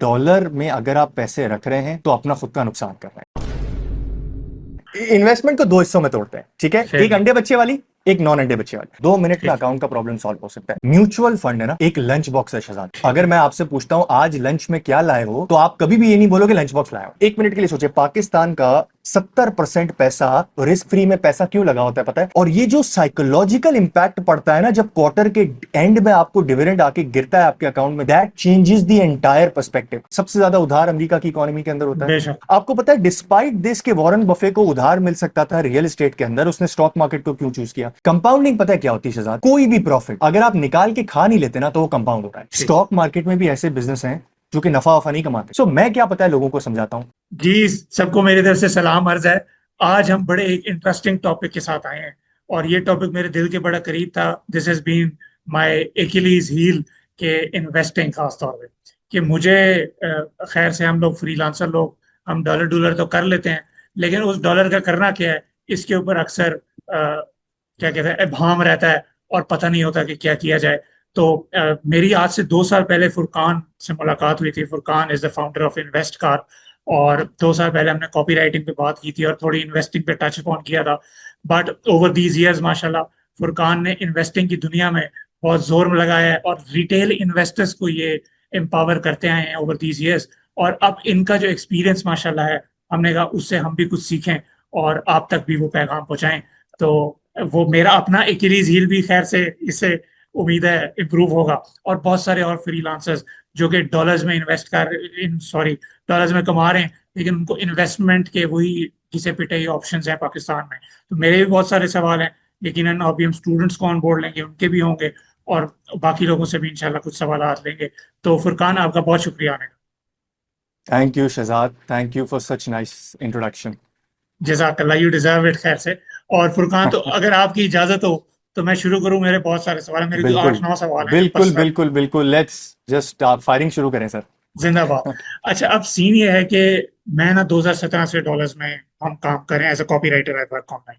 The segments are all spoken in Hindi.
डॉलर में अगर आप पैसे रख रहे हैं तो अपना खुद का नुकसान कर रहे हैं। इन्वेस्टमेंट को दो हिस्सों में तोड़ते हैं, ठीक है? एक ठीक अंडे बच्चे वाली, एक नॉन अंडे बच्चे वाली। 2 मिनट में ठीक अकाउंट का प्रॉब्लम सॉल्व हो सकता है। म्यूचुअल फंड है ना, एक लंच बॉक्स है शहजाद। ठीक अगर है। मैं आपसे पूछता हूं आज लंच में क्या लाए हो, तो आप कभी भी ये नहीं बोलोगे लंच बॉक्स लाए हो। 1 मिनट के लिए सोचिए, पाकिस्तान का 70% पैसा रिस्क फ्री में पैसा क्यों लगा होता है पता है? और ये जो साइकोलॉजिकल इंपैक्ट पड़ता है ना, जब क्वार्टर के एंड में आपको डिविडेंड आके गिरता है आपके अकाउंट में, that changes the entire perspective. सबसे ज्यादा उधार अमेरिका की इकोनॉमी के अंदर होता है। बेशक। आपको पता है डिस्पाइट दिस के वॉरेन बफे को उधार मिल सकता था रियल एस्टेट के अंदर, उसने स्टॉक मार्केट को क्यों चूज किया? कंपाउंडिंग पता है क्या होती है शहजाद? कोई भी प्रॉफिट अगर आप निकाल के खा नहीं लेते ना, तो वो कंपाउंड होता है। ठीक। स्टॉक मार्केट में भी ऐसे बिजनेस हैं जो कि नफा वफा नहीं कमाते। सो मैं क्या पता है लोगों को समझाता हूं। जी, सबको मेरी तरफ से सलाम अर्ज है। आज हम बड़े एक इंटरेस्टिंग टॉपिक के साथ आए हैं और ये टॉपिक मेरे दिल के बड़ा करीब था। This has been my Achilles heel के इन्वेस्टिंग, खास तौर पे कि मुझे खैर से हम लोग फ्रीलांसर लोग हम डॉलर डॉलर तो कर लेते हैं, लेकिन उस डॉलर का करना क्या है इसके ऊपर अक्सर क्या कहते हैं इब्हाम रहता है और पता नहीं होता कि क्या किया जाए। तो मेरी आज से 2 साल पहले फुरकान से मुलाकात हुई थी। Furqan is the founder of invest car, और 2 साल पहले हमने कॉपी राइटिंग पे बात की थी और थोड़ी इन्वेस्टिंग पे टच अपॉन किया था। बट ओवर दीज इयर्स माशाल्लाह फुरकान ने इन्वेस्टिंग की दुनिया में बहुत जोर लगाया है और रिटेल इन्वेस्टर्स को ये एम्पावर करते आए हैं ओवर दीज इयर्स। और अब इनका जो एक्सपीरियंस माशाल्लाह है, हमने कहा उससे हम भी कुछ सीखें और आप तक भी वो पैगाम पहुंचाएं। तो वो मेरा अपना एकिलीज हील भी खैर से इससे उम्मीद है इम्प्रूव होगा। और बहुत सारे और फ्रीलांसर्स जो कि डॉलर्स में इन्वेस्ट कर इन सॉरी डॉलर्स में कमा रहे हैं, लेकिन उनको इन्वेस्टमेंट के वही घिसे पिटे ऑप्शंस हैं पाकिस्तान में। तो मेरे भी बहुत सारे सवाल हैं, लेकिन अभी हम स्टूडेंट्स को ऑन बोर्ड लेंगे, उनके भी होंगे और बाकी लोगों से भी इंशाल्लाह कुछ सवाल लेंगे। तो फुरकान, आपका बहुत शुक्रिया आने का। Thank you Shahzad, thank you for such nice introduction. जज़ाकल्लाह, यू डिजर्व इट खैर से। और फुरकान, तो अगर आपकी इजाजत हो तो मैं शुरू करूं। मेरे बहुत सारे सवाल हैं, मेरे को बिल्कुल 8-9 सवाल हैं बिल्कुल पर्सनल। बिल्कुल बिल्कुल, लेट्स जस्ट आप फायरिंग शुरू करें सर। जिंदाबाद। अच्छा, अब सीन ये है कि मैं ना 2017 से डॉलर्स में हम काम कर रहे हैं as a copywriter at work online.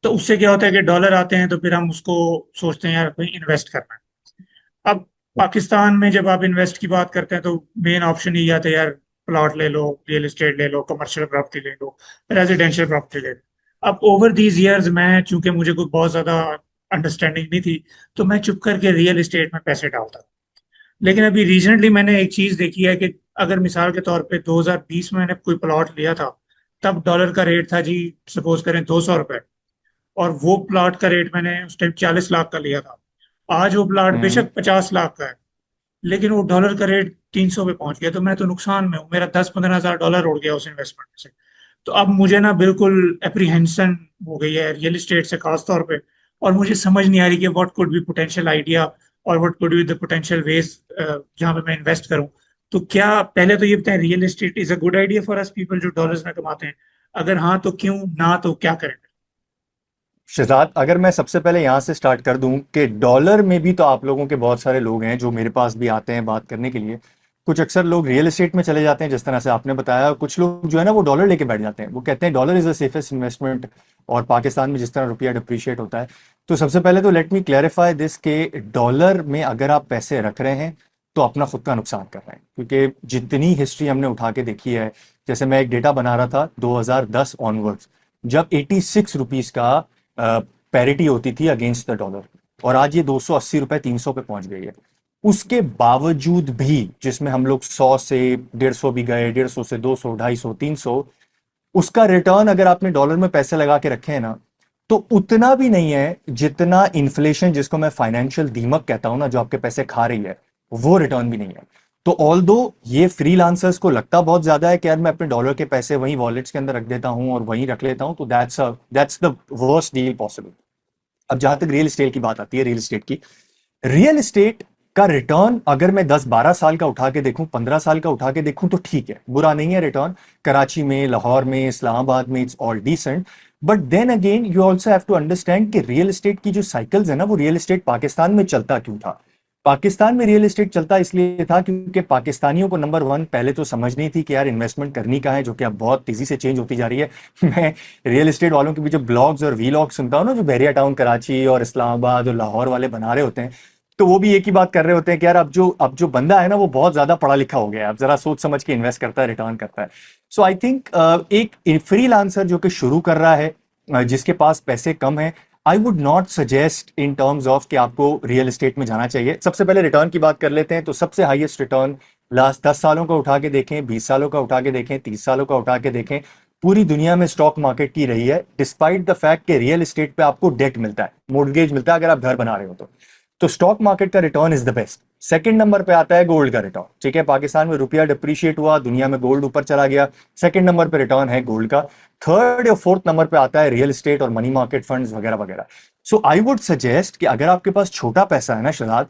तो उससे क्या होता है कि डॉलर आते हैं तो फिर हम उसको सोचते हैं यार कहीं इन्वेस्ट करना है। अब पाकिस्तान में जब आप इन्वेस्ट की बात करते हैं तो मेन ऑप्शन ही आता है यार, प्लॉट ले लो, रियल एस्टेट ले लो, कमर्शियल प्रॉपर्टी ले लो, रेजिडेंशियल प्रॉपर्टी ले लो। अब ओवर दीज इयर्स मैं, चूंकि मुझे कोई बहुत ज्यादा अंडरस्टैंडिंग नहीं थी, तो मैं चुप करके रियल एस्टेट में पैसे डालता। लेकिन अभी रिसेंटली मैंने एक चीज देखी है कि अगर मिसाल के तौर पे 2020 में मैंने कोई प्लॉट लिया था, तब डॉलर का रेट था जी, सपोज करें 200 रुपए, और वो प्लॉट का रेट मैंने उस टाइम 40 लाख का लिया था। आज वो प्लॉट हम्म। बेशक 50 लाख का है, लेकिन वो डॉलर का रेट 300 पे पहुंच गया, तो मैं तो नुकसान में हूँ। मेरा 10-15 हज़ार डॉलर उड़ गया उस इन्वेस्टमेंट से। तो अब मुझे ना बिल्कुल एप्रीहेंशन हो गई है रियल एस्टेट से खास तौर पे। और मुझे समझ नहीं आ रही कि what could be potential idea और what could be the potential ways जहां पे मैं इन्वेस्ट करूं। तो क्या, पहले तो ये बताएं, real estate is a good idea for us people जो डॉलर्स में कमाते हैं? अगर हाँ तो क्यों, ना तो क्या करें? शहजाद, अगर मैं सबसे पहले यहाँ से स्टार्ट कर दूं कि डॉलर में भी तो आप लोगों के बहुत सारे लोग हैं जो मेरे पास भी आते हैं बात करने के लिए। कुछ अक्सर लोग रियल एस्टेट में चले जाते हैं जिस तरह से आपने बताया, और कुछ लोग जो है ना वो डॉलर लेके बैठ जाते हैं। वो कहते हैं dollar is the safest investment, और पाकिस्तान में जिस तरह रुपया डिप्रिशिएट होता है। तो सबसे पहले तो लेट मी क्लैरिफाई दिस के डॉलर में अगर आप पैसे रख रहे हैं तो अपना खुद का नुकसान कर रहे हैं, क्योंकि जितनी हिस्ट्री हमने उठा के देखी है, जैसे मैं एक डेटा बना रहा था 2010 ऑनवर्ड्स, जब 86 रुपीज का पैरिटी होती थी अगेंस्ट द डॉलर, और आज ये 280 रुपए 300 पे पहुंच गई है। उसके बावजूद भी, जिसमें हम लोग 100 से 150 भी गए, 150 से 200, 250, 300, उसका रिटर्न अगर आपने डॉलर में पैसे लगा के रखे हैं ना, तो उतना भी नहीं है जितना इन्फ्लेशन, जिसको मैं फाइनेंशियल दीमक कहता हूं ना, जो आपके पैसे खा रही है, वो रिटर्न भी नहीं है। तो ऑल दो ये फ्रीलांसर्स को लगता बहुत ज्यादा है कि यार मैं अपने डॉलर के पैसे वहीं वॉलेट्स के अंदर रख देता हूं और वहीं रख लेता हूं, तो that's the worst deal possible. अब जहां तक रियल एस्टेट की बात आती है, रियल एस्टेट का रिटर्न अगर मैं 10-12 साल का उठा के देखूं, 15 साल का उठा के देखूं, तो ठीक है, बुरा नहीं है रिटर्न। कराची में, लाहौर में, इस्लामाबाद में it's all decent. But then again you also have to understand कि रियल एस्टेट की जो साइकिल्स है ना, वो रियल एस्टेट पाकिस्तान में चलता क्यों था? पाकिस्तान में रियल एस्टेट चलता इसलिए था क्योंकि पाकिस्तानियों को नंबर वन पहले तो समझ नहीं थी कि यार इन्वेस्टमेंट करनी कहाँ है, जो कि अब बहुत तेजी से चेंज होती जा रही है। मैं रियल एस्टेट वालों के भी जो ब्लॉग्स और वीलॉग सुनता हूँ ना, जो बहरिया टाउन, कराची और इस्लामाबाद और लाहौर वाले बना रहे होते हैं, तो वो भी एक ही बात कर रहे होते हैं कि यार अब जो बंदा है ना वो बहुत ज्यादा पढ़ा लिखा हो गया है, अब जरा सोच समझ के इन्वेस्ट करता है, रिटर्न करता है। सो आई थिंक एक फ्रीलांसर जो कि शुरू कर रहा है, जिसके पास पैसे कम है, I would not suggest in terms of कि आपको रियल एस्टेट में जाना चाहिए। सबसे पहले रिटर्न की बात कर लेते हैं, तो सबसे हाईएस्ट रिटर्न लास्ट 10 सालों का उठा के देखें, 20 सालों का उठा के देखें, 30 सालों का उठा के देखें, पूरी दुनिया में स्टॉक मार्केट की रही है, डिस्पाइट द फैक्ट कि रियल एस्टेट पे आपको डेट मिलता है, मोर्गेज मिलता है अगर आप घर बना रहे हो तो स्टॉक मार्केट का return is the best. Second number पे आता है गोल्ड का रिटर्न। ठीक है, पाकिस्तान में रुपया डिप्रिशिएट हुआ, दुनिया में गोल्ड ऊपर चला गया, सेकंड नंबर पे रिटर्न है गोल्ड का। थर्ड या फोर्थ नंबर पे आता है रियल एस्टेट और मनी मार्केट फंड्स वगैरह वगैरह। सो आई वुड सजेस्ट कि अगर आपके पास छोटा पैसा है ना शहजाद,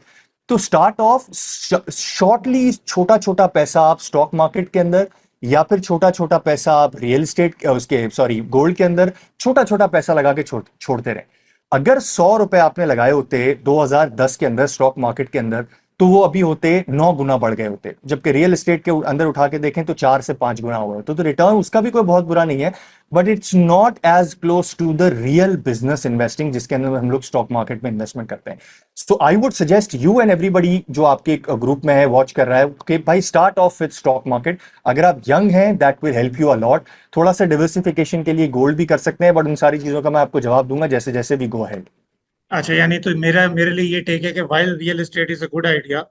तो स्टार्ट ऑफ शॉर्टली, छोटा छोटा पैसा आप स्टॉक मार्केट के अंदर, या फिर छोटा छोटा पैसा आप रियल एस्टेट उसके सॉरी गोल्ड के अंदर छोटा छोटा पैसा लगा के छोड़ते रहे। अगर 100 रुपए आपने लगाए होते 2010 के अंदर स्टॉक मार्केट के अंदर, तो वो अभी होते 9 गुना बढ़ गए होते, जबकि रियल एस्टेट के अंदर उठा के देखें तो 4 से 5 गुना हो गए। तो रिटर्न उसका भी कोई बहुत बुरा नहीं है, but it's not as close to the real business investing जिसके अंदर हम लोग स्टॉक मार्केट में इन्वेस्टमेंट करते हैं। So I would suggest you and everybody जो आपके ग्रुप में है, वॉच कर रहा है, कि भाई start of with stock market. अगर आप यंग हैं, that will help you a lot. थोड़ा सा डिवर्सिफिकेशन के लिए गोल्ड भी कर सकते हैं, बट उन सारी चीजों का मैं आपको जवाब दूंगा जैसे जैसे वी गो अहेड। अच्छा, यानी तो मेरा मेरे लिए ये टेक है कि while real estate is a good idea,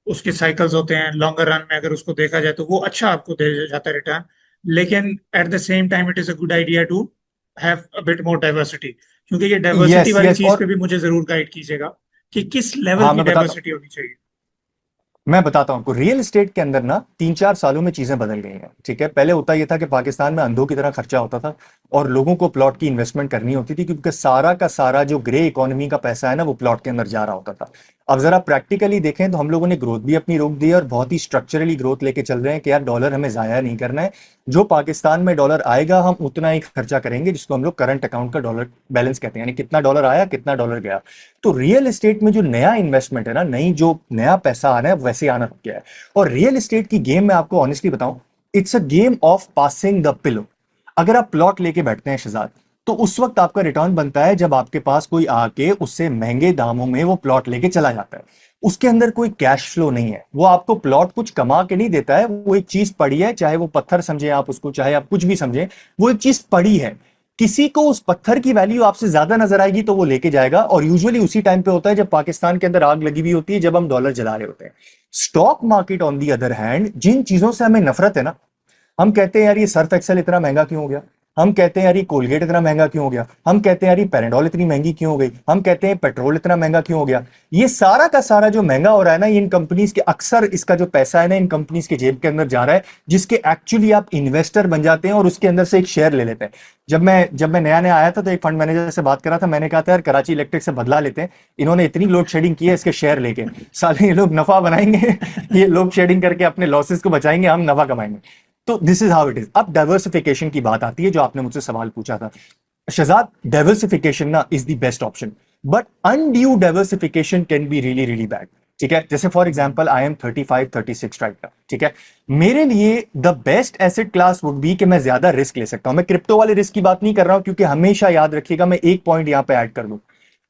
उसके साइकिल्स होते हैं लॉन्गर रन में, अगर उसको देखा जाए तो वो अच्छा आपको दे जाता है रिटर्न। लेकिन at the same time it is a good idea to have a bit more diversity, क्योंकि ये डाइवर्सिटी यस वाली यस, चीज पे और भी मुझे जरूर गाइड कीजिएगा कि किस लेवल हाँ की मैं बताता हूँ, डाइवर्सिटी होनी चाहिए। मैं बताता हूं आपको। रियल एस्टेट के अंदर ना 3-4 सालों में चीजें बदल गई हैं। ठीक है, पहले होता यह था कि पाकिस्तान में अंधों की तरह खर्चा होता था और लोगों को प्लॉट की इन्वेस्टमेंट करनी होती थी, क्योंकि सारा का सारा जो ग्रे इकोनॉमी का पैसा है ना वो प्लॉट के अंदर जा रहा होता था। अब जरा प्रैक्टिकली देखें तो हम लोगों ने ग्रोथ भी अपनी रोक दी है और बहुत ही स्ट्रक्चरली ग्रोथ लेके चल रहे हैं कि यार डॉलर हमें जाया नहीं करना है। जो पाकिस्तान में डॉलर आएगा हम उतना ही खर्चा करेंगे, जिसको हम लोग करंट अकाउंट का डॉलर बैलेंस कहते हैं, यानी कितना डॉलर आया कितना डॉलर गया। तो रियल एस्टेट में जो नया इन्वेस्टमेंट है ना, नई जो नया पैसा आना है वैसे आना रुक गया है। और रियल एस्टेट की गेम में आपको ऑनेस्टली बताऊं, it's a game of passing the pillow. अगर आप प्लॉट लेके बैठते हैं शहजाद, तो उस वक्त आपका रिटर्न बनता है जब आपके पास कोई आके उससे महंगे दामों में वो प्लॉट लेके चला जाता है। उसके अंदर कोई कैश फ्लो नहीं है, वो आपको प्लॉट कुछ कमा के नहीं देता है, वो एक चीज पड़ी है, चाहे वो पत्थर समझे आप उसको, चाहे आप कुछ भी समझे, वो एक चीज पड़ी है। किसी को उस पत्थर की वैल्यू आपसे ज्यादा नजर आएगी तो वो लेके जाएगा, और यूजुअली उसी टाइम पे होता है जब पाकिस्तान के अंदर आग लगी हुई होती है, जब हम डॉलर जला रहे होते हैं। Stock market on the other hand, जिन चीजों से हमें नफरत है ना, हम कहते हैं यार ये सर्फ एक्सेल इतना महंगा क्यों हो गया, हम कहते हैं यार ये कोलगेट इतना महंगा क्यों हो गया, हम कहते हैं यार ये पैराडॉल इतनी महंगी क्यों हो गई, हम कहते हैं पेट्रोल इतना महंगा क्यों हो गया। ये सारा का सारा जो महंगा हो रहा है ना, ये इन कंपनीज के, अक्सर इसका जो पैसा है ना इन कंपनीज के जेब के अंदर जा रहा है, जिसके एक्चुअली आप इन्वेस्टर बन जाते हैं और उसके अंदर से एक शेयर ले लेते हैं। जब मैं नया नया आया था तो एक फंड मैनेजर से बात करा था, मैंने कहा था यार कराची इलेक्ट्रिक से बदला लेते हैं, इन्होंने इतनी लोड शेडिंग की है इसके शेयर लेके, साले ये लोग नफा बनाएंगे ये लोड शेडिंग करके अपने लॉसेस को बचाएंगे, हम नफा कमाएंगे। तो this is how it is. अब डाइवर्सिफिकेशन की बात आती है जो आपने मुझसे सवाल पूछा था शहजाद। डाइवर्सिफिकेशन ना is the best option, but undue diversification can be really really bad. ठीक है, जैसे for example I am 35-36 right now. ठीक है, मेरे लिए the best asset class would be कि मैं ज्यादा रिस्क ले सकता हूं। मैं क्रिप्टो वाले रिस्क की बात नहीं कर रहा हूं, क्योंकि हमेशा याद रखिएगा, मैं एक पॉइंट यहां पे ऐड कर दूं,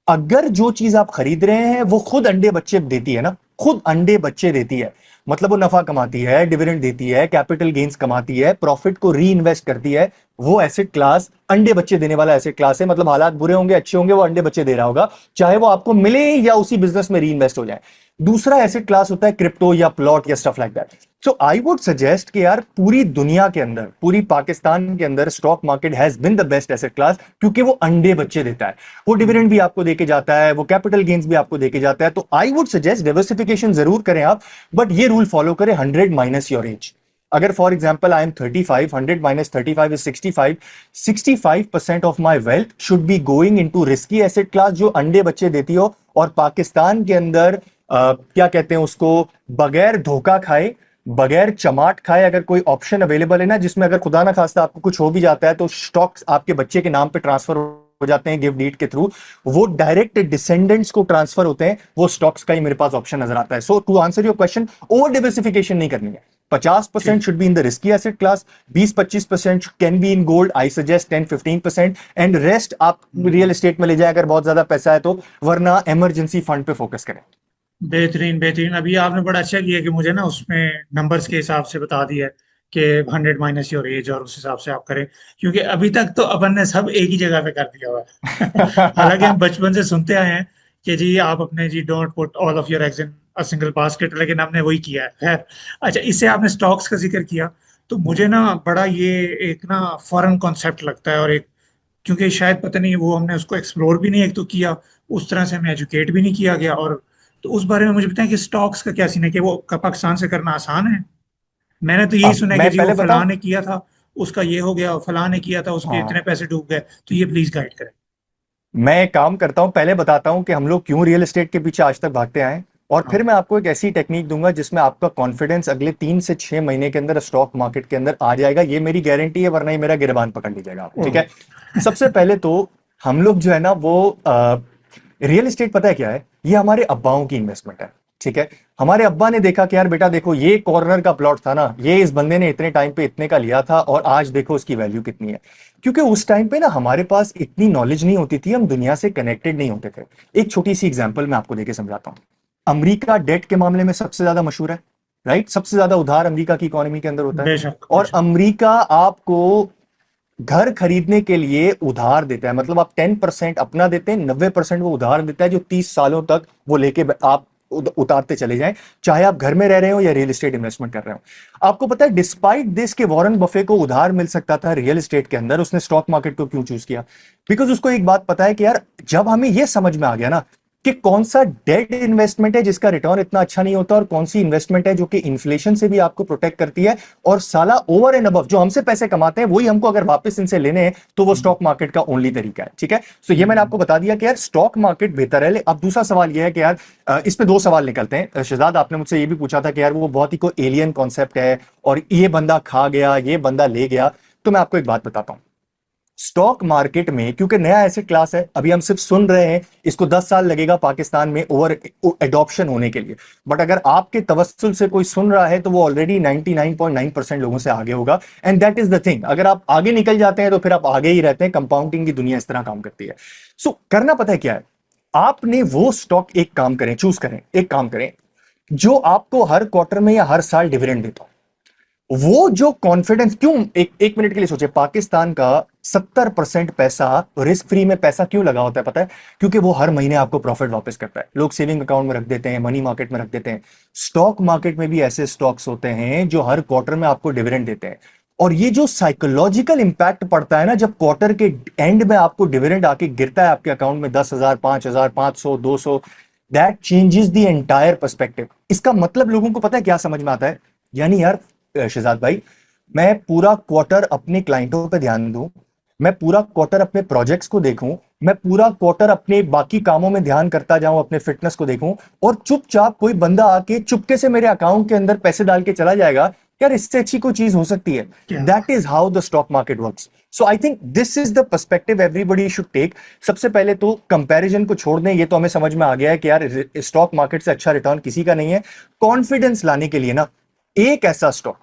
अगर जो चीज आप खरीद रहे हैं वो खुद अंडे बच्चे देती है ना, खुद अंडे बच्चे देती है, मतलब वो नफा कमाती है, डिविडेंड देती है, कैपिटल गेन्स कमाती है, प्रॉफिट को री इन्वेस्ट करती है, वो एसेट क्लास अंडे बच्चे देने वाला एसेट क्लास है। मतलब हालात बुरे होंगे अच्छे होंगे, वो अंडे बच्चे दे रहा होगा, चाहे वो आपको मिले या उसी बिजनेस में री इन्वेस्ट हो जाए। दूसरा एसेट क्लास होता है क्रिप्टो या प्लॉट या stuff like that. So I would suggest कि यार पूरी दुनिया के अंदर, पूरी पाकिस्तान के अंदर stock market has been the best asset class, क्योंकि वो अंडे बच्चे देता है, वो डिविडेंड भी आपको देके जाता है, वो कैपिटल गेन्स भी आपको देके जाता है। तो आई वुड सजेस्ट डाइवर्सिफिकेशन जरूर करें आप, बट ये रूल फॉलो करें 100 माइनस योर एज। अगर for example I am 35, 100 minus 35 is 65, 65% of my wealth should be going in to risky asset class जो अंडे बच्चे देती हो, और पाकिस्तान के अंदर क्या कहते हैं उसको, बगैर धोखा खाए, बगैर चमाट खाए, अगर कोई ऑप्शन अवेलेबल है ना जिसमें अगर खुदा ना खास्ता आपको कुछ हो भी जाता है तो स्टॉक्स आपके बच्चे के नाम पे ट्रांसफर हो जाते हैं गिफ्ट डीड के थ्रू, वो डायरेक्ट डिसेंडेंट्स को ट्रांसफर होते हैं, वो स्टॉक्स का ही मेरे पास ऑप्शन नजर आता है। So to answer your question, over diversification नहीं करनी है। 50% ठीक। Should be in the risky asset class, 20-25% can be in gold, I suggest 10-15%, and rest आप रियल एस्टेट में ले जाए अगर बहुत ज्यादा पैसा है तो, वरना इमरजेंसी फंड पे फोकस करें। बेहतरीन बेहतरीन। अभी आपने बड़ा अच्छा किया कि मुझे ना उसमें नंबर्स के हिसाब से बता दिया है कि 100 माइनस योर एज, और उस हिसाब से आप करें। क्योंकि अभी तक तो अपन ने सब एक ही जगह पे कर दिया हुआ है। हालांकि हम बचपन से सुनते आए हैं कि जी आप अपने जी don't put all of your eggs in a single basket, लेकिन हमने वही किया है। खैर, अच्छा, इससे आपने स्टॉक्स का जिक्र किया, तो मुझे ना बड़ा ये एक ना फॉरेन कॉन्सेप्ट लगता है, और एक, क्योंकि शायद पता नहीं वो हमने उसको एक्सप्लोर भी नहीं एक तो किया, उस तरह से हमें एजुकेट भी नहीं किया गया। और तो उस बारे में मुझे बताएं कि स्टॉक्स का क्या सीन है, कि वो पाकिस्तान से करना आसान है? मैंने तो यही अब सुना है कि मैं जी वो पहले फलां बताऊं। ने किया था, उसका ये हो गया, फलां ने किया था, उसके इतने हाँ, पैसे डूब गए। तो ये प्लीज गाइड करें। मैं एक काम करता हूं, पहले बताता हूं कि हम लोग क्यों रियल एस्टेट के पीछे आज तक भागते आए हैं, और फिर हाँ। मैं आपको एक ऐसी टेक्निक दूंगा जिसमें आपका कॉन्फिडेंस अगले 3 से 6 महीने के अंदर स्टॉक मार्केट के अंदर आ जाएगा। ये मेरी गारंटी है, वरना ही मेरा गिरबान पकड़ लीजिएगा आप, ठीक ओह। है। सबसे पहले तो हम लोग जो है ना वो रियल एस्टेट, पता है क्या है, ये हमारे अब्बाओं की इन्वेस्टमेंट है, ठीक है। हमारे अब्बा ने देखा कि यार बेटा देखो, ये कॉर्नर का प्लॉट था ना, ये इस बंदे ने इतने टाइम पे इतने का लिया था, और आज देखो उसकी वैल्यू कितनी है। क्योंकि उस टाइम पे ना हमारे पास इतनी नॉलेज नहीं होती थी, हम दुनिया से कनेक्टेड नहीं होते थे। एक छोटी सी एग्जांपल मैं आपको देके समझाता हूं। अमेरिका डेट के मामले में सबसे ज्यादा मशहूर है, राइट। सबसे ज्यादा उधार अमेरिका की इकोनॉमी के अंदर होता है। बेशक और बेशक। अमेरिका आपको घर खरीदने के लिए उधार देता है, मतलब आप 10% अपना देते हैं, 90% वो उधार देता है, जो 30 सालों तक वो लेके आप उतारते चले जाएं, चाहे आप घर में रह रहे हो या रियल एस्टेट इन्वेस्टमेंट कर रहे हो। आपको पता है डिस्पाइट दिस के वॉरेन बफे को उधार मिल सकता था रियल एस्टेट के अंदर, उसने स्टॉक मार्केट को क्यों चूज किया? बिकॉज उसको एक बात पता है कि यार, जब हमें यह समझ में आ गया ना कि कौन सा डेड इन्वेस्टमेंट है जिसका रिटर्न इतना अच्छा नहीं होता, और कौन सी इन्वेस्टमेंट है जो कि इन्फ्लेशन से भी आपको प्रोटेक्ट करती है, और साला ओवर एंड अबव जो हमसे पैसे कमाते हैं वही हमको अगर वापस इनसे लेने हैं, तो वो स्टॉक मार्केट का ओनली तरीका है, ठीक है। सो ये मैंने आपको बता दिया कि यार स्टॉक मार्केट बेहतर है। अब दूसरा सवाल ये है कि यार, इस पे दो सवाल निकलते हैं। शहजाद, आपने मुझसे ये भी पूछा था कि यार वो बहुत ही कोई एलियन कॉन्सेप्ट है, और ये बंदा खा गया, ये बंदा ले गया। तो मैं आपको एक बात बताता हूं, स्टॉक मार्केट में क्योंकि नया एसेट क्लास है, अभी हम सिर्फ सुन रहे हैं, इसको 10 साल लगेगा पाकिस्तान में ओवर एडॉप्शन होने के लिए। बट अगर आपके तवस्सुल से कोई सुन रहा है, तो वो ऑलरेडी 99.9% लोगों से आगे होगा। And that is the thing, अगर आप आगे निकल जाते हैं तो फिर आप आगे ही रहते हैं। कंपाउंडिंग की दुनिया इस तरह काम करती है। सो करना पता है क्या है, आपने वो स्टॉक, एक काम करें, चूज करें, एक काम करें जो आपको हर क्वार्टर में या हर साल डिविडेंड देता हो। वो जो कॉन्फिडेंस, क्यों, एक एक मिनट के लिए सोचिए, पाकिस्तान का 70% पैसा रिस्क फ्री में पैसा क्यों लगा होता है पता है? क्योंकि वो हर महीने आपको प्रॉफिट वापस करता है। लोग सेविंग अकाउंट में रख देते हैं, मनी मार्केट में रख देते हैं। स्टॉक मार्केट में भी ऐसे स्टॉक्स होते हैं जो हर क्वार्टर में आपको डिविडेंड देते हैं। और ये जो साइकोलॉजिकल इंपैक्ट पड़ता है ना, जब क्वार्टर के एंड में आपको डिविडेंड आके गिरता है आपके अकाउंट में 10,000, 5,000, 500, 200, that changes the entire perspective. इसका मतलब लोगों को पता है क्या समझ में आता है? यानी यार, शहजाद भाई, मैं पूरा क्वार्टर अपने क्लाइंटों पे ध्यान दूं, मैं पूरा क्वार्टर अपने प्रोजेक्ट्स को देखूं, मैं पूरा क्वार्टर अपने बाकी कामों में ध्यान करता जाऊं, अपने फिटनेस को देखूं, और चुपचाप कोई बंदा आके चुपके से मेरे अकाउंट के अंदर पैसे डाल के चला जाएगा, यार इससे अच्छी कोई चीज हो सकती है? क्या that is how the stock market works. So I think this is the perspective everybody should take. सबसे पहले तो कंपैरिजन को छोड़ दें, ये तो हमें समझ में आ गया है कि यार स्टॉक मार्केट से अच्छा रिटर्न किसी का नहीं है। कॉन्फिडेंस लाने के लिए ना, एक ऐसा स्टॉक,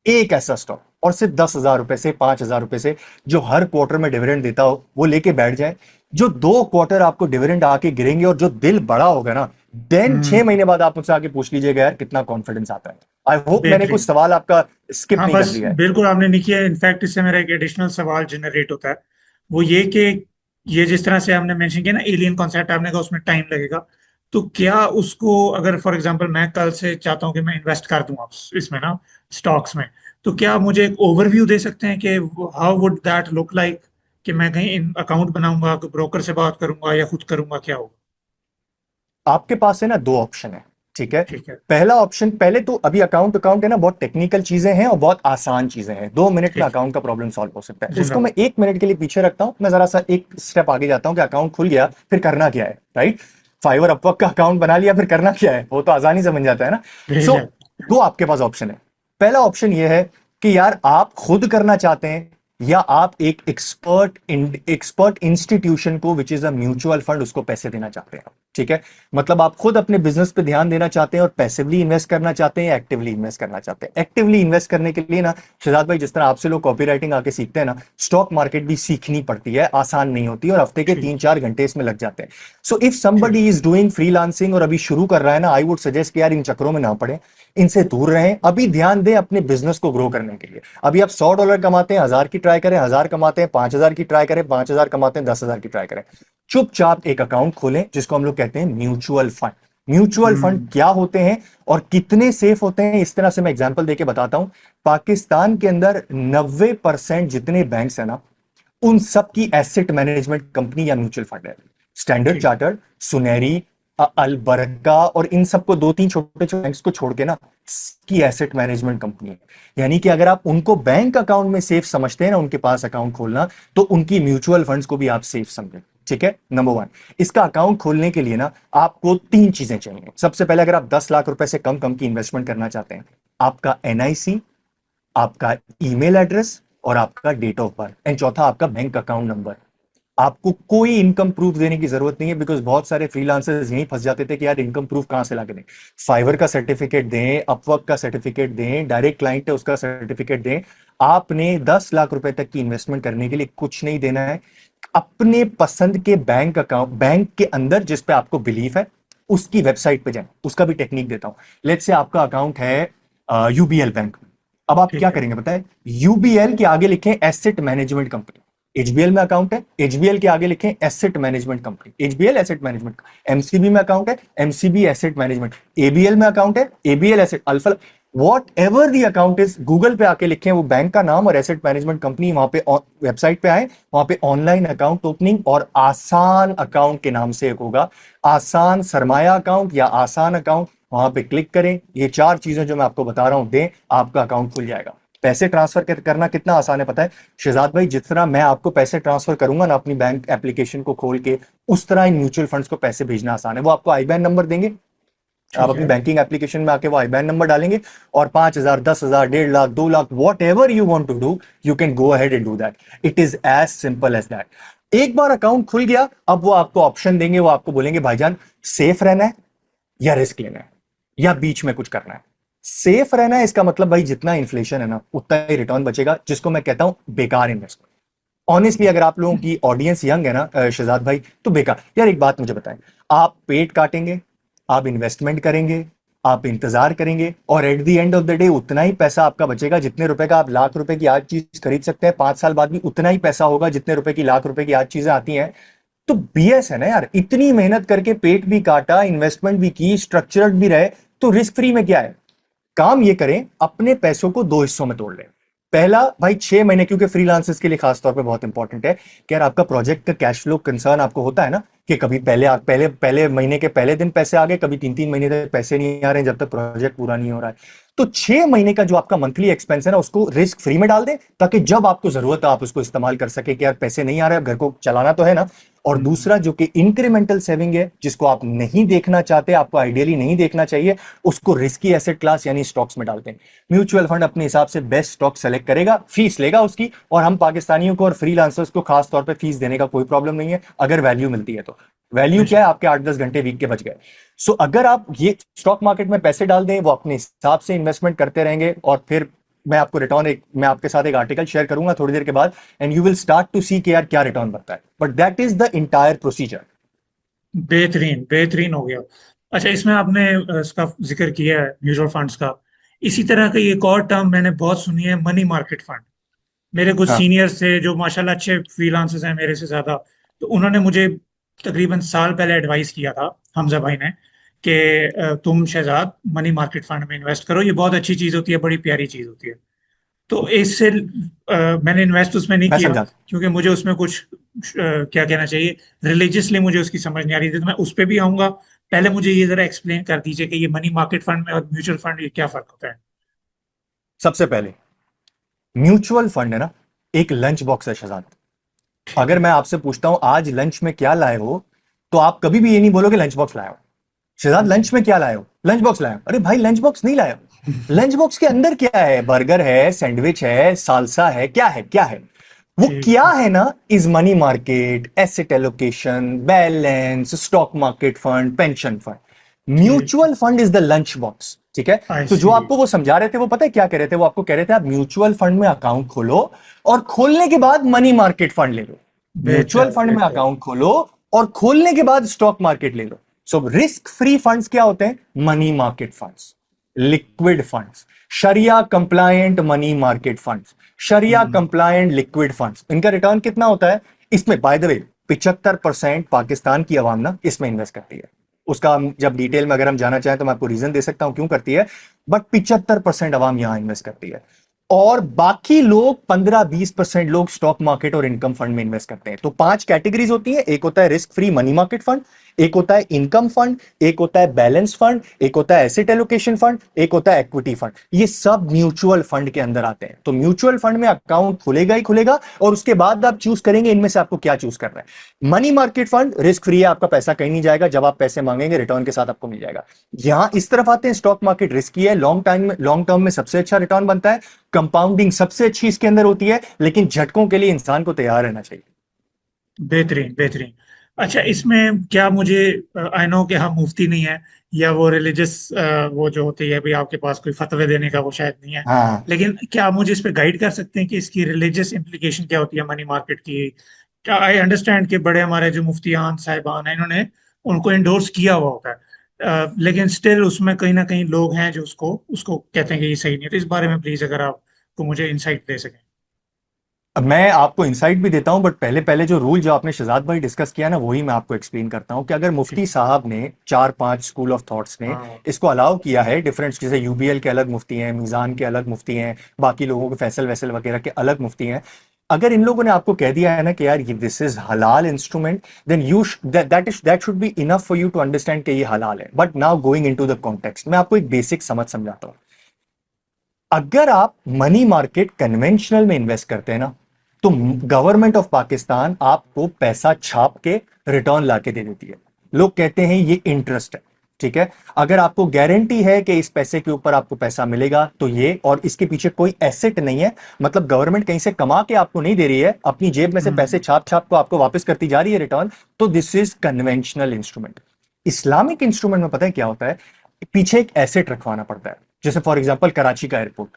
एक ऐसा स्टॉक, और सिर्फ 10,000 रुपए से, 5,000 रुपए से, जो हर क्वार्टर में डिविडेंड देता हो, वो लेके बैठ जाए। जो 2 क्वार्टर आपको डिविडेंड आके गिरेंगे और जो दिल बड़ा होगा ना, देन 6 महीने बाद आप मुझसे आके पूछ लीजिएगा यार कितना कॉन्फिडेंस आता है। आई होप मैंने कुछ बेहतरीन। सवाल आपका स्किप हाँ नहीं कर बस दिया है। बिल्कुल आपने नहीं किया। इनफैक्ट इससे मेरा एक एडिशनल सवाल जनरेट होता है, वो ये कि ये जिस तरह से आपने मेंशन किया ना एलियन कॉन्सेप्ट, आपने कहा उसमें टाइम लगेगा, तो क्या उसको अगर फॉर एग्जांपल मैं कल से चाहता हूँ कि मैं इन्वेस्ट कर दूं आप इसमें ना, स्टॉक्स में, तो क्या आप मुझे एक ओवरव्यू दे सकते हैं कि how would that look like? कि मैं कहीं इन अकाउंट बनाऊंगा, ब्रोकर से बात करूंगा, या खुद करूंगा, क्या होगा? आपके पास है ना दो ऑप्शन है, ठीक है। ठीक है। पहला ऑप्शन, पहले तो अभी अकाउंट अकाउंट है ना, बहुत टेक्निकल चीजें हैं और बहुत आसान चीजें हैं। 2 मिनट में ठीक है। अकाउंट का प्रॉब्लम सॉल्व हो सकता है। उसको मैं जिंदाबाद। 1 मिनट के लिए पीछे रखता हूं, मैं जरा सा एक स्टेप आगे जाता हूं कि अकाउंट खुल गया फिर करना क्या है, राइट। फाइवर अपवर्क का अकाउंट बना लिया, फिर करना क्या है, वो तो आसानी से बन जाता है ना। सो बेशक। दो आपके पास ऑप्शन है। पहला ऑप्शन ये है कि यार आप खुद करना चाहते हैं, या आप एक एक्सपर्ट इंस्टीट्यूशन को, which is a mutual fund, उसको पैसे देना चाहते हैं, ठीक है, मतलब आप खुद अपने बिजनेस पे ध्यान देना चाहते हैं और पैसिवली इन्वेस्ट करना चाहते हैं या एक्टिवली इन्वेस्ट करना चाहते हैं। एक्टिवली इन्वेस्ट करने के लिए ना शहजाद भाई, जिस तरह आपसे लोग कॉपी राइटिंग आके सीखते हैं ना, स्टॉक मार्केट भी सीखनी पड़ती है, आसान नहीं होती और हफ्ते के ठीक 3-4 घंटे इसमें लग जाते हैं। सो इफ ठीक। समबडी इज डूइंग फ्रीलांसिंग और अभी शुरू कर रहा है ना, आई वुड सजेस्ट कि यार इन चक्करों में ना पड़े, इनसे दूर रहें, अभी ध्यान दें अपने बिजनेस को ग्रो करने के लिए। अभी आप $100 कमाते हैं, 1000 की ट्राई करें, 1000 कमाते हैं 5000 की ट्राई करें, 5000 कमाते हैं 10,000 की ट्राई करें। चुपचाप एक अकाउंट खोलें जिसको हम लोग कहते हैं म्यूचुअल फंड। म्यूचुअल फंड हम्म। क्या होते हैं और कितने सेफ होते हैं, इस तरह से मैं एग्जांपल देके बताता हूं। पाकिस्तान के अंदर 90% जितने बैंक्स हैं ना, उन सब की एसेट मैनेजमेंट कंपनी या म्यूचुअल फंड है। स्टैंडर्ड ठीक। चार्टर्ड, सुनहरी, अल बरका और इन सबको, 2-3 छोटे छोटे बैंक्स को छोड़ के ना, की एसेट मैनेजमेंट कंपनी है। यानी कि अगर आप उनको बैंक अकाउंट में सेफ समझते हैं ना, उनके पास अकाउंट खोलना, तो उनकी म्यूचुअल फंड्स को भी आप सेफ समझें। ठीक है, नंबर वन, इसका अकाउंट खोलने के लिए ना आपको 3 चीजें चाहिए। सबसे पहले, अगर आप 10 लाख रुपए से कम कम की इन्वेस्टमेंट करना चाहते हैं, आपका एनआईसी, आपका ईमेल एड्रेस और आपका डेट ऑफ बर्थ, एंड चौथा आपका बैंक अकाउंट नंबर। आपको कोई इनकम प्रूफ देने की जरूरत नहीं है, बिकॉज बहुत सारे फ्रीलांसर्स यहीं फंस जाते थे कि यार इनकम प्रूफ कहां से लाके दें। फाइवर का सर्टिफिकेट दें, अपवर्क का सर्टिफिकेट दें, डायरेक्ट क्लाइंट है उसका सर्टिफिकेट दें। आपने 10 लाख रुपए तक की इन्वेस्टमेंट करने के लिए कुछ नहीं देना है। अपने पसंद के बैंक अकाउंट, बैंक के अंदर जिस पे आपको बिलीफ है, उसकी वेबसाइट पे जाएं। उसका भी टेक्निक देता हूं। लेट्स से आपका अकाउंट है यूबीएल बैंक में। अब आप क्या ठीक है। करेंगे बताएं, यूबीएल के आगे लिखें एसेट मैनेजमेंट कंपनी। एचबीएल में अकाउंट है, एचबीएल के आगे लिखें asset management company, HBL asset management. MCB में अकाउंट है, एमसीबी एसेट मैनेजमेंट। एबीएल में अकाउंट है, ABL asset alpha. What ever the account is, Google पे आके लिखें वो बैंक का नाम और एसेट मैनेजमेंट कंपनी, वहां पे वेबसाइट पे आए, वहां पे ऑनलाइन अकाउंट ओपनिंग और आसान अकाउंट के नाम से एक होगा, आसान सरमाया अकाउंट या आसान अकाउंट, वहां पे क्लिक करें। ये 4 चीजें जो मैं आपको बता रहा हूं दें, आपका अकाउंट खुल जाएगा। पैसे ट्रांसफर करना कितना आसान है पता है शहजाद भाई, जिस तरह मैं आपको पैसे ट्रांसफर करूंगा ना अपनी बैंक एप्लीकेशन को खोल के, उस तरह इन म्यूचुअल फंड्स को पैसे भेजना आसान है। वो आपको आईबैन नंबर देंगे, आप ठीक अपनी है। बैंकिंग एप्लीकेशन में आके वो आईबैन नंबर डालेंगे और 5,000, 10,000, 1.5 lakh, 2 lakh, whatever you want to do, you can go ahead and do that. It is as simple as that. एक बार अकाउंट खुल गया, अब वो आपको ऑप्शन देंगे, वो आपको बोलेंगे भाईजान सेफ रहना है या रिस्क लेना है या बीच में कुछ करना है। सेफ रहना है, इसका मतलब भाई जितना इन्फ्लेशन है ना उतना ही रिटर्न बचेगा, जिसको मैं कहता हूं बेकार इन्वेस्टमेंट। ऑनेस्टली अगर आप लोगों की ऑडियंस यंग है ना शहजाद भाई, तो बेकार। यार एक बात मुझे बताएं, आप पेट काटेंगे, आप इन्वेस्टमेंट करेंगे, आप इंतजार करेंगे और at the end of the day उतना ही पैसा आपका बचेगा। जितने रुपए का आप लाख रुपए की आज चीज खरीद सकते हैं, 5 साल बाद भी उतना ही पैसा होगा जितने रुपए की लाख रुपए की आज चीजें आती हैं। तो बीएस है ना यार, इतनी मेहनत करके पेट भी काटा, इन्वेस्टमेंट भी की, स्ट्रक्चर्ड भी रहे, तो रिस्क फ्री में क्या है। काम ये करें, अपने पैसों को 2 हिस्सों में तोड़ लें। पहला भाई 6 महीने, क्योंकि फ्रीलांसर्स के लिए खासतौर पे बहुत इंपॉर्टेंट है कि यार आपका प्रोजेक्ट का कैश फ्लो कंसर्न आपको होता है ना, कि कभी पहले पहले महीने के पहले दिन पैसे आ गए, कभी 3-3 महीने तक पैसे नहीं आ रहे जब तक प्रोजेक्ट पूरा नहीं हो रहा है। तो 6 महीने का जो आपका मंथली एक्सपेंस है ना, उसको रिस्क फ्री में डाल दें, ताकि जब आपको जरूरत है आप उसको इस्तेमाल कर सके कि यार पैसे नहीं आ रहे, अब घर को चलाना तो है ना। और हम्म। दूसरा जो कि इंक्रीमेंटल सेविंग है, जिसको आप नहीं देखना चाहते, आपको आइडियली नहीं देखना चाहिए, उसको रिस्की एसेट क्लास यानी स्टॉक्स में डालते हैं। म्यूचुअल फंड अपने हिसाब से बेस्ट स्टॉक सेलेक्ट करेगा, फीस लेगा उसकी, और हम पाकिस्तानियों को और फ्रीलांसर्स को खास तौर पे फीस देने का कोई प्रॉब्लम नहीं है, अगर वैल्यू मिलती है तो। वैल्यू क्या है, बेशक। आपके 8-10 घंटे वीक के बच गए। सो अगर आप ये स्टॉक मार्केट में पैसे डाल दें, वो अपने हिसाब से इन्वेस्टमेंट करते रहेंगे, और फिर मैं आपके साथ एक आर्टिकल शेयर करूंगा थोड़ी देर के बाद, and you will start to see कि यार क्या रिटर्न बनता है, but that is the entire procedure. बेहतरीन बेहतरीन हो गया। अच्छा, इसमें आपने इसका जिक्र किया है म्यूचुअल फंड्स का। इसी तरह का एक और टर्म मैंने बहुत सुनी है, मनी मार्केट फंड। मेरे कुछ हाँ, सीनियर्स थे जो माशाल्लाह अच्छे फ्रीलांसर्स हैं मेरे से ज्यादा, तो उन्होंने मुझे तकरीबन साल पहले एडवाइस किया था, हमजा भाई ने, कि तुम शहजाद मनी मार्केट फंड में इन्वेस्ट करो, ये बहुत अच्छी चीज होती है, बड़ी प्यारी चीज होती है। तो इससे मैंने इन्वेस्ट उसमें नहीं मैं किया, समझा। क्योंकि मुझे उसमें कुछ क्या कहना चाहिए, रिलीजियसली मुझे उसकी समझ नहीं आ रही थी। तो मैं उस पर भी आऊंगा। पहले मुझे ये जरा एक्सप्लेन कर दीजिए कि ये मनी मार्केट फंड में और म्यूचुअल फंड ये क्या फर्क होता है। सबसे पहले, म्यूचुअल फंड है ना, एक लंच बॉक्स है शहजाद। ठीक अगर है। मैं आपसे पूछता हूं आज लंच में क्या लाए हो, तो आप कभी भी ये नहीं बोलोगे लंच बॉक्स लाए हो। शहजाद जी। लंच में क्या लाए हो, लंच बॉक्स लाए हो। अरे भाई लंच बॉक्स नहीं लाए हो। लंच बॉक्स के अंदर क्या है, बर्गर है, सैंडविच है, सालसा है, क्या है क्या है। वो ठीक क्या ठीक। है ना, is money market, asset allocation, balance, stock market fund, pension fund. ठीक mutual fund is the lunch box, ठीक है। आई तो जो सी। आपको वो समझा रहे थे, वो पता है क्या कह रहे थे, वो आपको कह रहे थे आप म्यूचुअल फंड में अकाउंट खोलो और खोलने के बाद मनी मार्केट फंड ले लो। म्यूचुअल बेहतर फंड में बेहतर। अकाउंट खोलो और खोलने के बाद स्टॉक मार्केट ले लो। सो रिस्क फ्री फंड्स क्या होते हैं? Money market funds, liquid funds, sharia compliant money market funds, sharia hmm. Compliant liquid funds. इनका रिटर्न कितना होता है इसमें? बाय द वे, 75% पाकिस्तान की आवाम ना इसमें इन्वेस्ट करती है। उसका जब डिटेल में अगर हम जाना चाहें तो मैं आपको रीजन दे सकता हूं क्यों करती है, बट 75% आवाम यहां इन्वेस्ट करती है। और बाकी लोग 15-20% लोग स्टॉक मार्केट और इनकम फंड में इन्वेस्ट करते हैं। तो 5 कैटेगरीज होती है। एक होता है risk free money market fund, एक होता है इनकम फंड, एक होता है बैलेंस फंड, एक होता है एसेट एलोकेशन फंड, एक होता है इक्विटी फंड। ये सब म्यूचुअल फंड के अंदर आते हैं। तो म्यूचुअल फंड में अकाउंट खुलेगा ही खुलेगा और उसके बाद आप चूज करेंगे इनमें से आपको क्या चूज करना है। Money market fund risk free है, आपका पैसा कहीं नहीं जाएगा, जब आप पैसे मांगेंगे रिटर्न के साथ आपको मिल जाएगा। यहां इस तरफ आते हैं स्टॉक मार्केट, रिस्की है, लॉन्ग टर्म में सबसे अच्छा रिटर्न बनता है, कंपाउंडिंग सबसे अच्छी इसके अंदर होती है, लेकिन झटकों के लिए इंसान को तैयार रहना चाहिए। बेहतरीन बेहतरीन। अच्छा, इसमें क्या मुझे, आई नो कि हम मुफ्ती नहीं है, या वो रिलीजियस वो जो होती है, भी आपके पास कोई फतवे देने का वो शायद नहीं है, हाँ, लेकिन क्या आप मुझे इस पे गाइड कर सकते हैं कि इसकी रिलीजियस इम्प्लीकेशन क्या होती है मनी मार्केट की? क्या आई अंडरस्टैंड कि बड़े हमारे जो मुफ्तियान साहिबान हैं, इन्होंने उनको इंडोर्स किया हुआ होता है, लेकिन स्टिल उसमें कहीं ना कहीं लोग हैं जो उसको उसको कहते हैं कि ये सही नहीं है। तो इस बारे में प्लीज अगर आपको मुझे इंसाइट दे सकें। अब मैं आपको इंसाइट भी देता हूं, बट पहले पहले जो रूल जो आपने शहजाद भाई डिस्कस किया ना, वही मैं आपको एक्सप्लेन करता हूं कि अगर ठीक। मुफ्ती साहब ने 4-5 स्कूल ऑफ थॉट्स ने हाँ। इसको अलाउ किया है, डिफरेंट, जैसे यूबीएल के अलग मुफ्ती हैं, मीजान के अलग मुफ्ती हैं, बाकी लोगों के फैसल वैसल वगैरह के अलग मुफ्ती हैं। अगर इन लोगों ने आपको कह दिया है ना कि यार ये दिस इज हलाल instrument, then you that should be enough for you to understand कि ये हलाल है। But now going into the context, मैं आपको एक बेसिक समझ समझाता हूं। अगर आप मनी मार्केट कन्वेंशनल में इन्वेस्ट करते हैं ना, तो गवर्नमेंट ऑफ पाकिस्तान आपको पैसा छाप के रिटर्न लाके दे देती है। लोग कहते हैं ये इंटरेस्ट है, ठीक है। अगर आपको गारंटी है कि इस पैसे के ऊपर आपको पैसा मिलेगा तो ये, और इसके पीछे कोई एसेट नहीं है, मतलब गवर्नमेंट कहीं से कमा के आपको नहीं दे रही है, अपनी जेब में से पैसे हम्म। छाप छाप को आपको वापस करती जा रही है रिटर्न, तो this is conventional instrument. Islamic instrument में पता है क्या होता है? पीछे एक एसेट रखवाना पड़ता है। जैसे फॉर एग्जांपल कराची का एयरपोर्ट,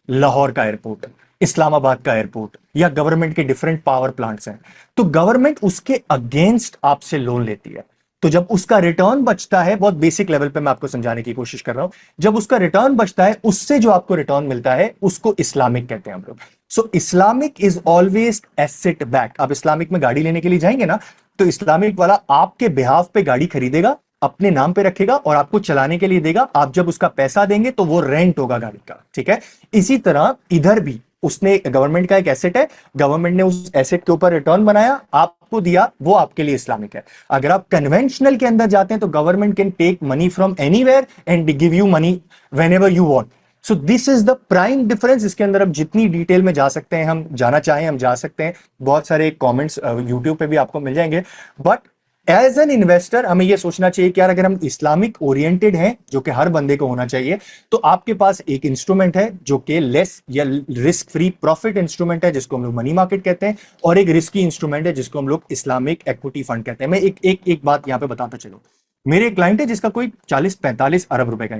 लाहौर का एयरपोर्ट, इस्लामाबाद का एयरपोर्ट, या गवर्नमेंट के डिफरेंट पावर प्लांट्स हैं, तो गवर्नमेंट उसके अगेंस्ट आपसे लोन लेती है। तो जब उसका रिटर्न बचता है, बहुत बेसिक लेवल पे मैं आपको समझाने की कोशिश कर रहा हूं, जब उसका रिटर्न बचता है, उससे जो आपको रिटर्न मिलता है उसको इस्लामिक कहते हैं हम लोग। So Islamic is always asset back. आप इस्लामिक में गाड़ी लेने के लिए जाएंगे ना, तो इस्लामिक वाला आपके बिहाफ पे गाड़ी खरीदेगा, अपने नाम पे रखेगा और आपको चलाने के लिए देगा। आप जब उसका पैसा देंगे तो वो रेंट होगा गाड़ी का, ठीक है। इसी तरह इधर भी उसने, गवर्नमेंट का एक एसेट है, गवर्नमेंट ने उस एसेट के ऊपर रिटर्न बनाया, आपको दिया, वो आपके लिए इस्लामिक है। अगर आप कन्वेंशनल के अंदर जाते हैं तो government can take money from anywhere and give you money whenever you want. So this is the prime difference. इसके अंदर अब जितनी डिटेल में जा सकते हैं, हम जाना चाहें हम जा सकते हैं, बहुत सारे कमेंट्स यूट्यूब पे भी आपको मिल जाएंगे। बट एज एन इन्वेस्टर हमें यह सोचना चाहिए कि यार अगर हम इस्लामिक ओरिएंटेड हैं, जो कि हर बंदे को होना चाहिए, तो आपके पास एक इंस्ट्रूमेंट है जो कि लेस या रिस्क फ्री प्रॉफिट इंस्ट्रूमेंट है, जिसको हम लोग मनी मार्केट कहते हैं, और एक रिस्की इंस्ट्रूमेंट है जिसको हम लोग इस्लामिक इक्विटी फंड कहते हैं। मैं एक बात यहां पे बताता चलो। मेरे एक क्लाइंट है जिसका कोई 40-45 अरब रुपए का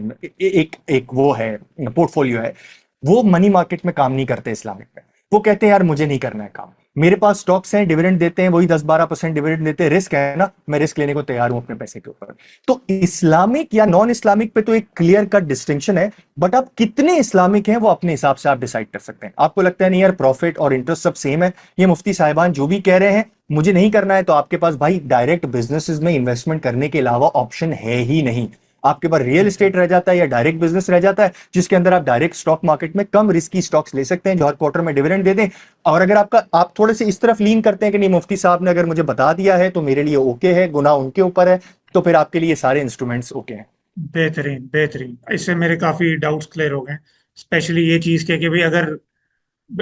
एक वो है, पोर्टफोलियो है। वो मनी मार्केट में काम नहीं करते इस्लामिक में। वो कहते हैं यार मुझे नहीं करना है काम, मेरे पास स्टॉक्स हैं, डिविडेंड देते हैं, वही 10-12% डिविडेंड देते हैं, रिस्क है ना, मैं रिस्क लेने को तैयार हूं अपने पैसे के ऊपर। तो इस्लामिक या नॉन इस्लामिक पे तो एक क्लियर कट डिस्टिंक्शन है, बट आप कितने इस्लामिक हैं वो अपने हिसाब से आप डिसाइड कर सकते हैं। आपको लगता है नहीं यार प्रॉफिट और इंटरेस्ट सब सेम है, ये मुफ्ती साहिबान जो भी कह रहे हैं मुझे नहीं करना है, तो आपके पास भाई डायरेक्ट बिजनेसेस में इन्वेस्टमेंट करने के अलावा ऑप्शन है ही नहीं। आपके पास रियल ठीक है। एस्टेट रह जाता है या डायरेक्ट बिजनेस रह जाता है, जिसके अंदर आप डायरेक्ट स्टॉक मार्केट में कम रिस्की स्टॉक्स ले सकते हैं जो हर क्वार्टर में डिविडेंड दे दें। और अगर आप थोड़े से इस तरफ लीन करते हैं कि नहीं मुफ्ती साहब ने अगर मुझे बता दिया है तो मेरे लिए ओके है, गुना उनके ऊपर है, तो फिर आपके लिए सारे इंस्ट्रूमेंट्स ओके हैं। बेहतरीन बेहतरीन, इससे मेरे काफी डाउट्स क्लियर हो गए। स्पेशली ये चीज के भाई, अगर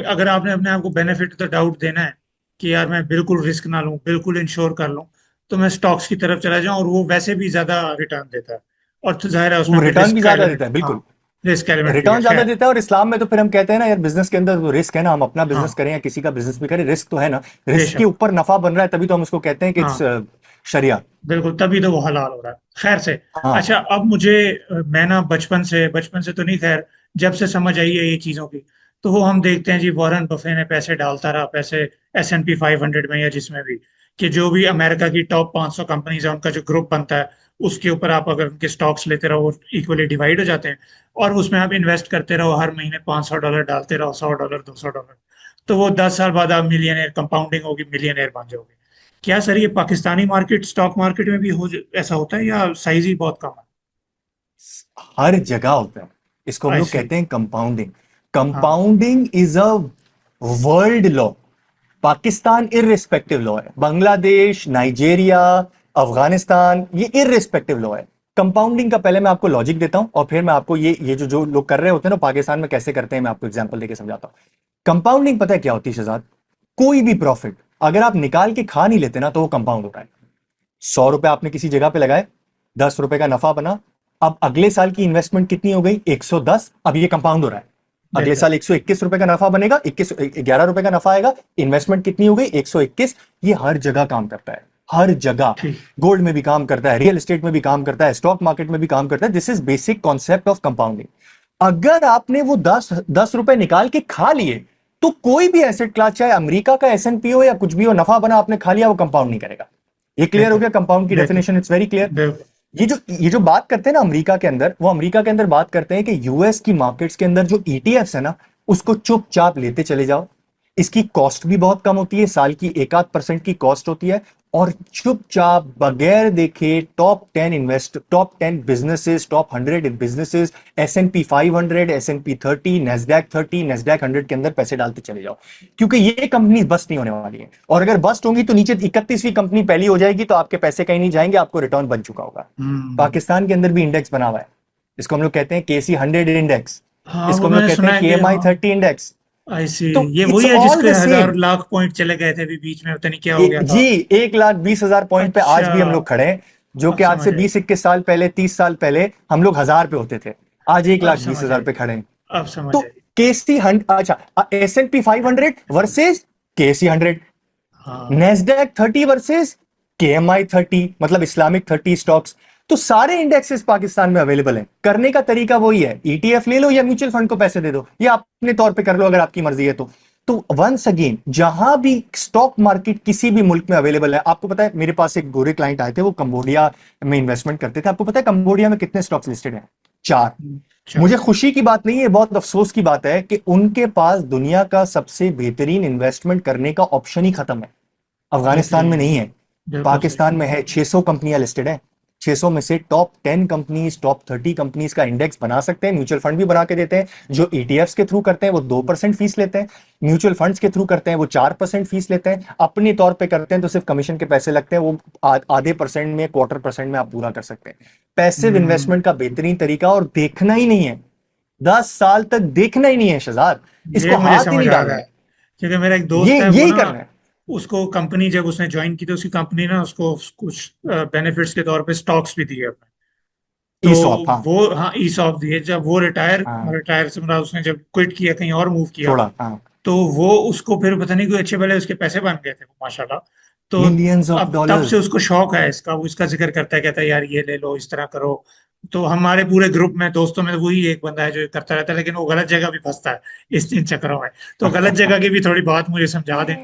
अगर आपने अपने आप को बेनिफिट द डाउट देना है कि यार मैं बिल्कुल रिस्क ना लूं, बिल्कुल इंश्योर कर लूं, तो मैं स्टॉक्स की तरफ चला जाऊं, और वो वैसे भी ज्यादा रिटर्न देता है, और तो जाहिर है वो उसमें फिर रिटर्न भी रिस्क का ज्यादा एलिमेंट। देता है, हाँ। बिल्कुल। रिस्क एलिमेंट भी है, रिटर्न ज्यादा खैर। देता है, और इस्लाम में तो फिर हम कहते हैं ना यार, बिजनेस के अंदर तो रिस्क है ना, हम अपना बिजनेस हाँ, करें या किसी का बिजनेस भी करें, रिस्क तो है ना, रिस्क के बेशक। ऊपर नफा बन रहा है, तभी तो हम उसको कहते हैं कि इट्स हाँ, शरिया। बिल्कुल, तभी तो वो हलाल हो रहा है, खैर से। हाँ। अच्छा, अब मुझे मैं ना बचपन से तो नहीं, खैर, जब से समझ आई है ये चीजों की, तो वो हम देखते हैं जी, वॉरेन बफे ने पैसे डालता रहा, पैसे S&P 500 में या जिसमें भी, कि जो भी अमेरिका की टॉप 500 कंपनीज है उनका जो ग्रुप बनता है, उसके ऊपर आप अगर उनके स्टॉक्स लेते रहो, वो इक्वली डिवाइड हो जाते हैं, और उसमें आप इन्वेस्ट करते रहो, हर महीने $500 डालते रहो, $100, $200, तो वो 10 साल बाद आप मिलियनर, कंपाउंडिंग होगी, मिलियनर बन जाओगे। क्या सर ये पाकिस्तानी मार्केट, स्टॉक मार्केट में भी ऐसा होता है, या साइज ही बहुत कम हर जगह होता है, इसको हम है? लोग ऐसी। कहते हैं कंपाउंडिंग। हाँ। Compounding is a world law. Pakistan irrespective law है, बांग्लादेश, नाइजीरिया, अफगानिस्तान, ये इररिस्पेक्टिव लॉ है। कंपाउंडिंग का पहले मैं आपको लॉजिक देता हूं, और फिर मैं आपको ये जो जो लोग कर रहे होते हैं ना पाकिस्तान में कैसे करते हैं, मैं आपको एग्जांपल देके समझाता हूं। कंपाउंडिंग पता है क्या होती है शहजाद? कोई भी प्रॉफिट अगर आप निकाल के खा नहीं लेते ना, तो वो कंपाउंड होता है। 100 रुपए आपने किसी जगह पे लगाए, 10 रुपए का नफा बना, अब अगले साल की इन्वेस्टमेंट कितनी हो गई? 110। अब ये कंपाउंड हो रहा है, अगले बिल्कुल। साल 121 रुपए का नफा बनेगा, 11 रुपए का नफा आएगा, इन्वेस्टमेंट कितनी हो गई? 121। ये हर जगह काम करता है, हर जगह। ठीक। गोल्ड में भी काम करता है, रियल एस्टेट में भी काम करता है, स्टॉक मार्केट में भी काम करता है। This is basic concept of compounding. अगर आपने वो 10 10 रुपए निकाल के खा लिए, तो कोई भी एसेट क्लास, चाहे अमेरिका का S&P हो या कुछ भी हो, नफा बना आपने खा लिया, वो कंपाउंड नहीं करेगा। ये क्लियर हो बिल्कुल। गया कंपाउंड की बिल्कुल। डेफिनेशन? It's very clear. बिल्कुल। ये जो बात करते हैं ना अमेरिका के अंदर, वो अमेरिका के अंदर बात करते हैं कि यूएस की मार्केट्स के अंदर जो ईटीएफ्स है ना, उसको चुपचाप लेते चले जाओ। इसकी कॉस्ट भी बहुत कम होती है, साल की 1-8% की कॉस्ट होती है, और चुपचाप बगैर देखे top 10 businesses, top 100 businesses, S&P 500, S&P 30, Nasdaq 30, Nasdaq 100 के अंदर पैसे डालते चले जाओ। क्योंकि ये कंपनी बस्ट नहीं होने वाली है, और अगर बस्ट होंगी तो नीचे 31वीं कंपनी पहली हो जाएगी, तो आपके पैसे कहीं नहीं जाएंगे, आपको रिटर्न बन चुका होगा। हम्म। पाकिस्तान के अंदर भी इंडेक्स बना हुआ है, इसको हम लोग कहते हैं KC 100 इंडेक्स, हाँ, इसको वो हम लोग मैंने कहते सुना हैं है कि, KMI हाँ। 30 इंडेक्स। आई सी। तो ये इट्स वही है ऑल जिसके द हजार सेम। लाख पॉइंट चले गए थे अभी बीच में, पता नहीं क्या हो गया था। जी, 1,20,000 पॉइंट पे आज अच्छा। भी हम लोग खड़े हैं, जो अब कि आज से समझ आई। 20-21 साल पहले, 30 साल पहले हम लोग 1,000 पे होते थे। आज एक अब लाख बीस समझ हजार आई। पे खड़े हैं। अब समझ तो आई। KC 100, अच्छा, S&P 500 वर्सेस KC 100, हाँ। Nasdaq 30 वर्सेस KMI 30, मतलब इस्लामिक 30 स्टॉक्स। तो सारे इंडेक्सेस पाकिस्तान में अवेलेबल हैं। करने का तरीका वही है, ETF ले लो या म्यूचुअल फंड को पैसे दे दो, या अपने तौर पे कर लो अगर आपकी मर्जी है तो वंस अगेन, जहां भी स्टॉक मार्केट किसी भी मुल्क में अवेलेबल है, आपको पता है, मेरे पास एक गोरे क्लाइंट आए थे, वो कंबोडिया में इन्वेस्टमेंट करते थे। आपको पता है कंबोडिया में कितने स्टॉक्स लिस्टेड हैं? 4। अच्छा। मुझे खुशी की बात नहीं है, बहुत अफसोस की बात है कि उनके पास दुनिया का सबसे बेहतरीन इन्वेस्टमेंट करने का ऑप्शन ही खत्म है। अफगानिस्तान में बेहतरीन। नहीं है, बिल्कुल सही। पाकिस्तान में है। 600 कंपनियां लिस्टेड है, 600 में से टॉप 10 कंपनीज, टॉप 30 कंपनीज का इंडेक्स बना सकते हैं। म्यूचुअल फंड भी बना के देते हैं। जो ईटीएफ्स के थ्रू करते हैं वो 2% फीस लेते हैं, म्यूचुअल फंड्स के थ्रू करते हैं वो 4% फीस लेते हैं, अपने तौर पे करते हैं तो सिर्फ कमीशन के पैसे लगते हैं, वो आधे परसेंट में, क्वार्टर % में आप पूरा कर सकते हैं। पैसिव हम्म। इन्वेस्टमेंट का बेहतरीन तरीका, और देखना ही नहीं है, 10 साल तक देखना ही नहीं है शहजाद, ये इसको मुझे हाथ ही समझ नहीं आ डालना रहा है। है, क्योंकि मेरा एक ये दोस्त है, वो यही ना, करना है। उसको कंपनी जब उसने ज्वाइन की, तो उसकी कंपनी ना उसको कुछ बेनिफिट्स के तौर पे स्टॉक्स भी दिए अपने। तो ई सॉप, हाँ। वो, हाँ, ईसॉप दिए। जब वो रिटायर हाँ, रिटायर से मतलब उसने जब क्विट किया, कहीं और मूव किया, छोड़ा, हाँ। तो वो उसको फिर पता नहीं, कोई अच्छे भले उसके पैसे बन गए थे वो, माशाल्लाह। तो मिलियंस ऑफ अब तब से डॉलर्स। उसको शौक है इसका, वो इसका जिक्र करता है, कहता है यार ये ले लो, इस तरह करो। तो हमारे पूरे ग्रुप में, दोस्तों में, वही एक बंदा है जो ये करता रहता है, लेकिन वो गलत जगह भी फंसता है इस इन चक्करों में। तो गलत जगह की भी थोड़ी बात मुझे समझा दें,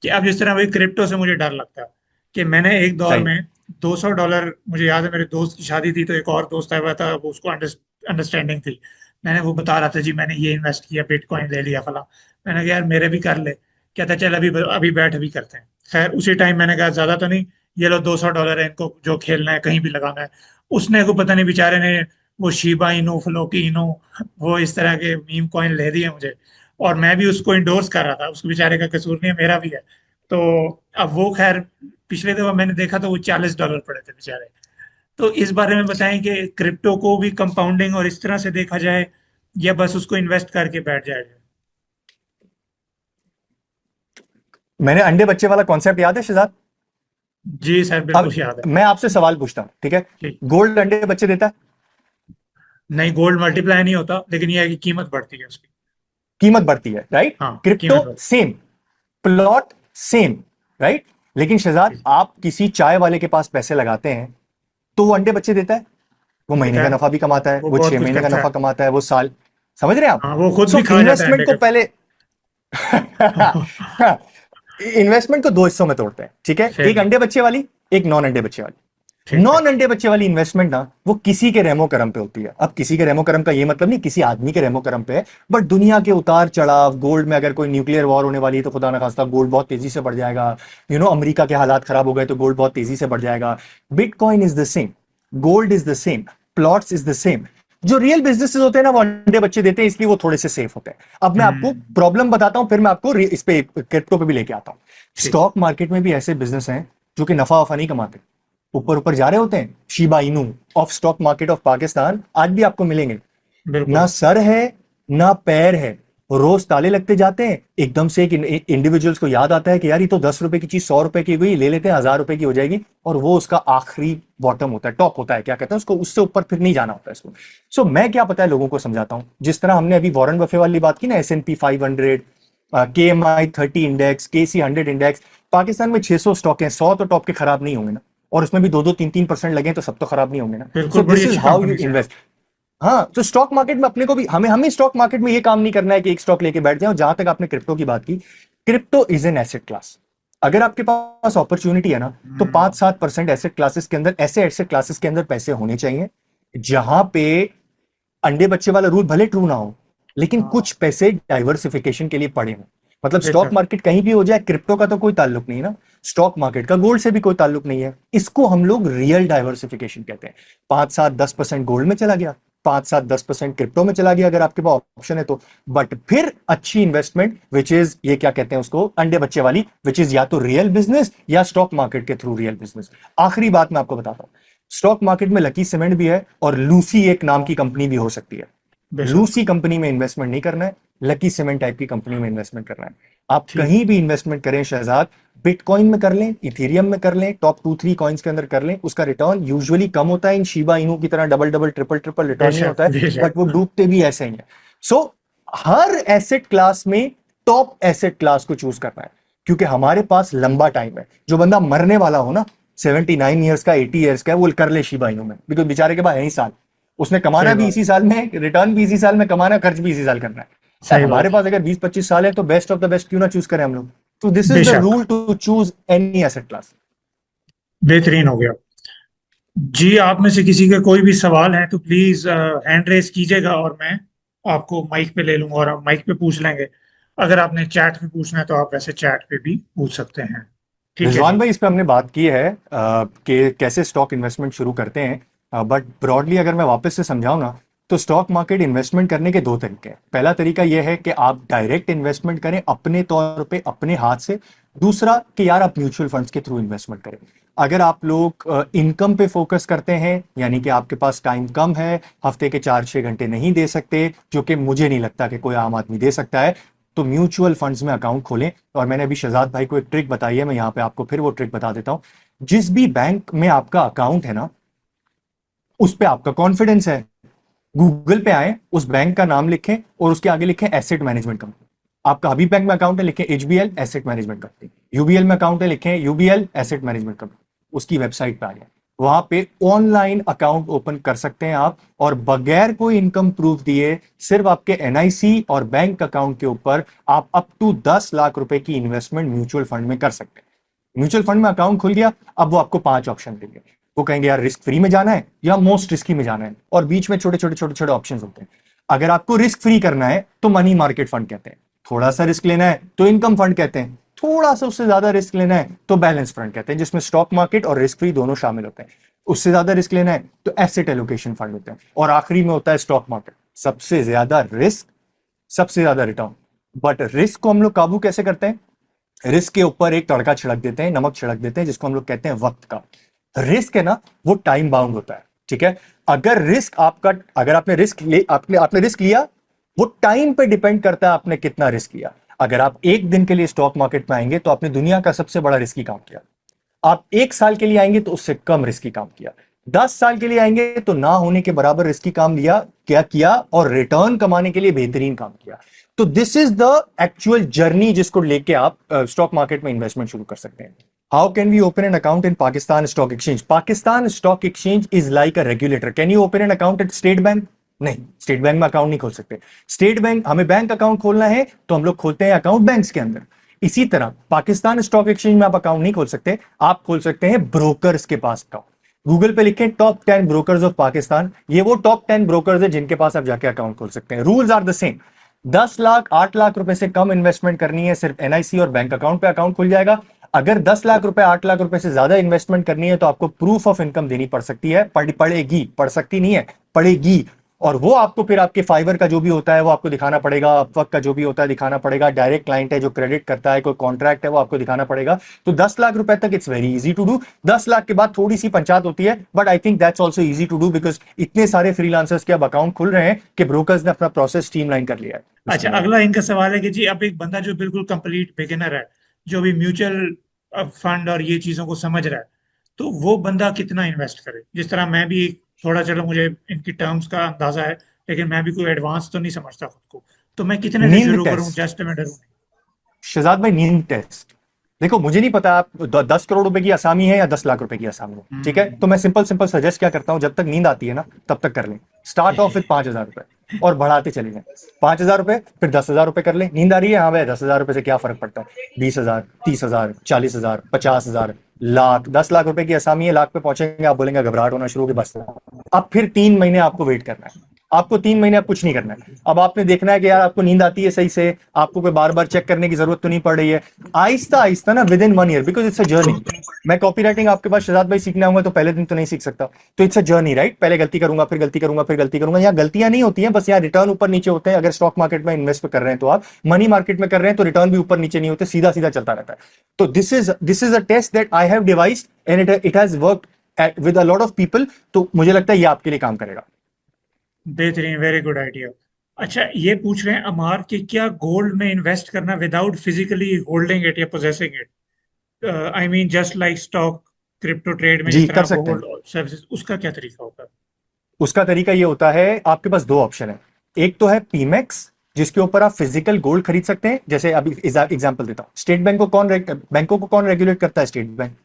कि अब जिस तरह वही क्रिप्टो से मुझे डर लगता है, कि मैंने एक दौर सही। में $200, मुझे याद है मेरे दोस्त की शादी थी, तो एक और दोस्त आया हुआ था, वो उसको अंडरस्टैंडिंग थी। मैंने वो बता रहा था जी, मैंने ये इन्वेस्ट किया, बिटकॉइन ले लिया, फला। मैंने कहा यार मेरे भी कर ले। कहता चल अभी अभी बैठ, अभी करते हैं। खैर उसी टाइम मैंने कहा ज्यादा तो नहीं, ये लो $200 है, इनको जो खेलना है कहीं भी लगाना है। उसने को पता नहीं बेचारे ने, वो शीबा इनू, फ्लोकी इनू, वो इस तरह के मीम कॉइन ले दिए मुझे। और मैं भी उसको इंडोर्स कर रहा था, उसको बेचारे का कसूर नहीं है, मेरा भी है। तो अब वो, खैर, पिछले दफा मैंने देखा तो वो $40 पड़े थे बेचारे। तो इस बारे में बताएं कि क्रिप्टो को भी कंपाउंडिंग और इस तरह से देखा जाए, या बस उसको इन्वेस्ट करके बैठ जाए? मैंने अंडे बच्चे वाला कॉन्सेप्ट याद है शहजाद? जी सर, अब बिल्कुल याद है। मैं आपसे सवाल पूछता हूं, ठीक है? ठीक। गोल्ड अंडे बच्चे देता है? नहीं, गोल्ड मल्टीप्लाई नहीं होता, लेकिन यह है कि कीमत बढ़ती है उसकी। कीमत बढ़ती है, राइट। हाँ, क्रिप्टो कीमत बढ़ती सेम, प्लॉट सेम, राइट। लेकिन शहजाद, है। आप किसी चाय वाले के पास पैसे लगाते हैं तो वो अंडे बच्चे देता है, वो महीने देता का है। नफा भी कमाता है, वो वो बहुत छह कुछ महीने का करता नफा है। कमाता है, वो साल। समझ रहे हैं आप? हाँ, वो खुद भी सो खा जाता है इन्वेस्टमेंट अंडे को कभी। पहले इन्वेस्टमेंट को दो हिस्सों में तोड़ते हैं, ठीक है। एक ठीक है। अंडे बच्चे वाली, एक नॉन अंडे बच्चे वाली। ठीक है। नॉन अंडे बच्चे वाली इन्वेस्टमेंट ना, वो किसी के रेमो करम पे होती है। अब किसी के रेमो करम का ये मतलब नहीं किसी आदमी के रेमो करम पे है, बट दुनिया के उतार चढ़ाव, गोल्ड में अगर कोई न्यूक्लियर वॉर होने वाली है तो खुदा ना खास्ता गोल्ड बहुत तेजी से बढ़ जाएगा। अमेरिका के हालात खराब हो गए तो गोल्ड बहुत तेजी से बढ़ जाएगा। Bitcoin is the same, gold is the same, plots is the same. जो रियल बिजनेसेस होते हैं ना, वो अंडे बच्चे देते हैं, इसलिए वो थोड़े से सेफ होते हैं। अब मैं आपको हम्म। प्रॉब्लम बताता हूं, फिर मैं आपको इस पे क्रिप्टो पे भी लेके आता हूं। ठीक। स्टॉक मार्केट में भी ऐसे बिजनेस हैं जो कि नफा वफा नहीं कमाते, ऊपर ऊपर जा रहे होते हैं। Shiba Inu of stock market of Pakistan आज भी आपको मिलेंगे। ना बिल्कुल। सर है, ना पैर है, रोज ताले लगते जाते हैं। एकदम से एक इंडिविजुअल्स को याद आता है कि यार ये तो 10 रुपए की चीज 100 रुपए की हुई, ले लेते हैं, 1000 रुपए की हो जाएगी। और वो उसका आखिरी बॉटम होता है, टॉप होता है, क्या कहते हैं उसको, उससे ऊपर फिर नहीं जाना होता है इसको। सो मैं क्या पता है लोगों को समझाता हूं, जिस तरह हमने अभी वॉरेन बफे वाली बात की ना, S&P 500, KMI 30 index, KC 100 index. Pakistan में 600 स्टॉक हैं, 100 तो टॉप के खराब नहीं होंगे ना, और उसमें भी 2-2 3-3% लगे तो सब तो खराब नहीं होंगे ना। बिल्कुल, सो बड़ी दिस इज अच्छी हाउ यू कंपनी से। इन्वेस्ट। हाँ, तो स्टॉक मार्केट में अपने को भी, हमें हमें स्टॉक मार्केट में ये काम नहीं करना है कि एक स्टॉक लेके बैठ जाए। और जहां तक आपने क्रिप्टो की बात की, crypto is an asset class. अगर आपके पास अपॉर्चुनिटी है ना, तो हम्म। 5-7% एसेट क्लासेस के अंदर, ऐसे एसेट क्लासेस के अंदर पैसे होने चाहिए जहां पे अंडे बच्चे वाला रूल भले ट्रू ना हो, लेकिन हाँ। कुछ पैसे डाइवर्सिफिकेशन के लिए पड़े हों। मतलब स्टॉक बेशक। मार्केट कहीं भी हो जाए, क्रिप्टो का तो कोई ताल्लुक नहीं है ना, स्टॉक मार्केट का गोल्ड से भी कोई ताल्लुक नहीं है। इसको हम लोग रियल डाइवर्सिफिकेशन कहते हैं। 5-7-10% गोल्ड में चला गया, 5-7-10% क्रिप्टो में चला गया, अगर आपके पास ऑप्शन है तो। बट फिर अच्छी इन्वेस्टमेंट विच इज, ये क्या कहते हैं उसको, अंडे बच्चे वाली, विच इज या तो रियल बिजनेस या स्टॉक मार्केट के थ्रू रियल बिजनेस। आखिरी बात मैं आपको बताता हूं, स्टॉक मार्केट में लकी सीमेंट भी है और लूसी एक नाम की कंपनी भी हो सकती है। बेशक। लूसी कंपनी में इन्वेस्टमेंट नहीं करना है, लकी सीमेंट टाइप की कंपनी में इन्वेस्टमेंट करना है। आप ठीक। कहीं भी इन्वेस्टमेंट करें शहजाद, बिटकॉइन में कर लें, इथेरियम में कर लें, टॉप 2-3 कॉइन्स के अंदर कर लें, उसका रिटर्न यूजुअली कम होता है। इन शिबा इनू की तरह double double triple triple return नहीं बेशक। होता है, बेशक। बट वो डूबते भी ऐसे ही है। सो हर एसेट क्लास में टॉप एसेट क्लास को चूज करना है, क्योंकि हमारे पास लंबा टाइम है। जो बंदा मरने वाला हो ना, 79 ईयर्स का, 80 ईयर्स का है, वो कर ले शिबा इनू में, बिकॉज बेचारे के पास है ही साल। उसने कमाना सही भी बात। इसी साल में, रिटर्न भी इसी साल में कमाना, खर्च भी इसी साल करना है। अब सही हमारे बात। पास अगर 20-25 साल है तो बेस्ट ऑफ द बेस्ट क्यों ना चूज करें हम लोग। तो दिस इज द बेशक। Rule to choose any asset class. बेहतरीन हो गया। जी, आप में से किसी के कोई भी सवाल है तो प्लीज हैंड रेस कीजिएगा, और मैं आपको माइक पे ले लूंगा और आप माइक पे पूछ लेंगे। अगर आपने चैट पे पूछना है तो आप वैसे चैट पे भी पूछ सकते हैं। ठीक है रिजवान जी। भाई, इस पे हमने बात की है कि कैसे स्टॉक इन्वेस्टमेंट शुरू करते हैं, बट ब्रॉडली अगर मैं वापस से समझाऊं ना, तो स्टॉक मार्केट इन्वेस्टमेंट करने के दो तरीके हैं। पहला तरीका यह है कि आप डायरेक्ट इन्वेस्टमेंट करें अपने तौर पे, अपने हाथ से। दूसरा कि यार आप म्यूचुअल फंड्स के थ्रू इन्वेस्टमेंट करें। अगर आप लोग इनकम पे फोकस करते हैं, यानी कि आपके पास टाइम कम है, हफ्ते के 4-6 घंटे नहीं दे सकते, जो कि मुझे नहीं लगता कि कोई आम आदमी दे सकता है, तो म्यूचुअल फंड्स में अकाउंट खोलें। और मैंने अभी शहजाद भाई को एक ट्रिक बताई है, मैं यहां पे आपको फिर वो ट्रिक बता देता हूं। जिस भी बैंक में आपका अकाउंट है ना, उस पे आपका कॉन्फिडेंस है, गूगल पे आए, उस बैंक का नाम लिखें और उसके आगे लिखें एसेट मैनेजमेंट कंपनी। आपका हबीब बैंक में अकाउंट है, लिखें HBL asset management company. UBL में अकाउंट है, लिखें UBL एसेट मैनेजमेंट कंपनी। उसकी वेबसाइट पे आ गया, वहां पे ऑनलाइन अकाउंट ओपन कर सकते हैं आप, और बगैर कोई इनकम प्रूफ दिए, सिर्फ आपके NIC और बैंक अकाउंट के ऊपर आप अप टू 10 लाख रुपए की इन्वेस्टमेंट म्यूचुअल फंड में कर सकते हैं। म्यूचुअल फंड में अकाउंट खुल गया, अब वो आपको 5 ऑप्शन देंगे। वो कहेंगे यार रिस्क फ्री में जाना है या मोस्ट रिस्की में जाना है, और बीच में छोटे छोटे छोटे छोटे ऑप्शन होते हैं। अगर आपको रिस्क फ्री करना है तो मनी मार्केट फंड कहते हैं, थोड़ा सा रिस्क लेना है तो इनकम फंड कहते हैं, थोड़ा सा उससे ज्यादा रिस्क लेना है तो बैलेंस फंड कहते हैं, जिसमें स्टॉक मार्केट और रिस्क फ्री दोनों शामिल होते हैं। उससे ज्यादा रिस्क लेना है तो एसेट एलोकेशन फंड होते हैं, और आखिरी में होता है स्टॉक मार्केट। सबसे ज्यादा रिस्क, सबसे ज्यादा रिटर्न। बट रिस्क को हम लोग काबू कैसे करते हैं? रिस्क के ऊपर एक तड़का छिड़क देते हैं, नमक छिड़क देते हैं, जिसको हम लोग कहते हैं वक्त का। रिस्क है ना, वो टाइम बाउंड होता है, ठीक है। अगर रिस्क आपका, अगर आपने रिस्क ले, आपने रिस्क लिया, वो टाइम पे डिपेंड करता है आपने कितना रिस्क लिया। अगर आप एक दिन के लिए स्टॉक मार्केट में आएंगे तो आपने दुनिया का सबसे बड़ा रिस्की काम किया। आप 1 साल के लिए आएंगे तो उससे कम रिस्की काम किया। 10 साल के लिए आएंगे तो ना होने के बराबर रिस्की काम लिया, क्या किया, और रिटर्न कमाने के लिए बेहतरीन काम किया। तो this is the actual journey जिसको लेके आप स्टॉक मार्केट में इन्वेस्टमेंट शुरू कर सकते हैं। How can we open an account in Pakistan stock exchange? Pakistan stock exchange is like a regulator. Can you open an account at state bank? नहीं, स्टेट बैंक में अकाउंट नहीं खोल सकते। स्टेट बैंक, हमें बैंक अकाउंट खोलना है तो हम लोग खोलते हैं अकाउंट बैंक्स के अंदर। इसी तरह पाकिस्तान स्टॉक एक्सचेंज में आप अकाउंट नहीं खोल सकते, आप खोल सकते हैं ब्रोकर्स के पास अकाउंट। गूगल पे लिखें टॉप 10 ब्रोकर्स ऑफ पाकिस्तान, ये वो टॉप 10 ब्रोकर्स हैं जिनके पास आप जाके अकाउंट खोल सकते हैं। Rules are the same. 10 lakh 8 lakh रुपए से कम इन्वेस्टमेंट करनी है, सिर्फ एनआईसी और बैंक अकाउंट पे अकाउंट खुल जाएगा। अगर 10 लाख रुपए 8 लाख रुपए से ज्यादा इन्वेस्टमेंट करनी है तो आपको प्रूफ ऑफ इनकम देनी पड़ सकती है, पड़ेगी, पड़ सकती नहीं है, पड़ेगी। और वो आपको फिर आपके फाइवर का जो भी होता है वो आपको दिखाना पड़ेगा, अपवर्क का जो भी होता है दिखाना पड़ेगा, डायरेक्ट क्लाइंट है जो क्रेडिट करता है, कोई कॉन्ट्रैक्ट है वो आपको दिखाना पड़ेगा। तो 10 लाख रुपए तक it's very easy to do. 10 lakh के बाद थोड़ी सी पंचायत होती है, but I think that's also easy to do because इतने सारे फ्रीलांसर्स के अब अकाउंट खुल रहे हैं कि ब्रोकर्स ने अपना प्रोसेस स्ट्रीमलाइन कर लिया है। अच्छा, अगला इनका सवाल है कि जी अब एक बंदा जो बिल्कुल कंप्लीट बिगिनर है, जो भी म्यूचुअल फंड और ये चीजों को समझ रहा है, तो वो बंदा कितना इन्वेस्ट करे? जिस तरह मैं भी थोड़ा, चलो मुझे इनकी टर्म्स का अंदाजा है, लेकिन मैं भी कोई एडवांस तो नहीं समझता खुद को, तो मैं कितने से नींद शुरू करूं? टेस्ट, जस्ट मैं डरूं शहजाद भाई, नींद टेस्ट। देखो मुझे नहीं पता आप 10 करोड़ रुपए की असामी है या 10 लाख रुपए की असामी है, ठीक है? नहीं। तो मैं सिंपल सिंपल सजेस्ट क्या करता हूं, जब तक नींद आती है ना तब तक कर लें। स्टार्ट ऑफ विद 5,000 रुपए और बढ़ाते चले जाएं। 5,000 रुपए, फिर 10,000 रुपए कर लें। नींद आ रही है, हाँ भाई 10,000 रुपए से क्या फर्क पड़ता है? 20,000, 30,000, 40,000, 50,000, लाख, 10 लाख रुपए की असामी है, लाख पे पहुंचेंगे आप बोलेंगे घबराहट होना शुरू होगी, बस। अब फिर 3 महीने आपको वेट करना है। आपको 3 महीने अब कुछ नहीं करना है। अब आपने देखना है कि यार आपको नींद आती है सही से, आपको कोई बार बार चेक करने की जरूरत तो नहीं पड़ रही है। आहिस्ता आहिस्ता ना, with in 1 year, because it's a journey. मैं कॉपी राइटिंग आपके पास शहजाद भाई सीखने आऊंगा तो पहले दिन तो नहीं सीख सकता। तो इट्स अ जर्नी, राइट? पहले गलती करूंगा, फिर गलती करूंगा, फिर गलती करूंगा। यहाँ गलतियां नहीं होती हैं, बस यहाँ रिटर्न ऊपर नीचे होते हैं। अगर स्टॉक मार्केट में इन्वेस्ट कर रहे हैं तो आप मनी मार्केट में कर रहे हैं तो रिटर्न भी ऊपर नीचे नहीं होते, सीधा सीधा चलता रहता है। तो this is a test that I have devised and it has worked with a lot of people. तो मुझे लगता है ये आपके लिए काम करेगा। बेहतरीन, वेरी गुड आइडिया। अच्छा, ये पूछ रहे हैं अमार कि क्या गोल्ड में इन्वेस्ट करना विदाउट फिजिकली होल्डिंग इट या possessing it, I mean just like stock, crypto trade में जी, जिस तरह कर आप सकते हैं। गोल्ड सर्विसेज, उसका क्या तरीका होगा? उसका तरीका ये होता है, आपके पास दो ऑप्शन है। एक तो है पीमेक्स, जिसके ऊपर आप फिजिकल गोल्ड खरीद सकते हैं। जैसे अभी एग्जांपल देता हूं, स्टेट बैंक को बैंकों को कौन रेगुलेट करता है? State bank.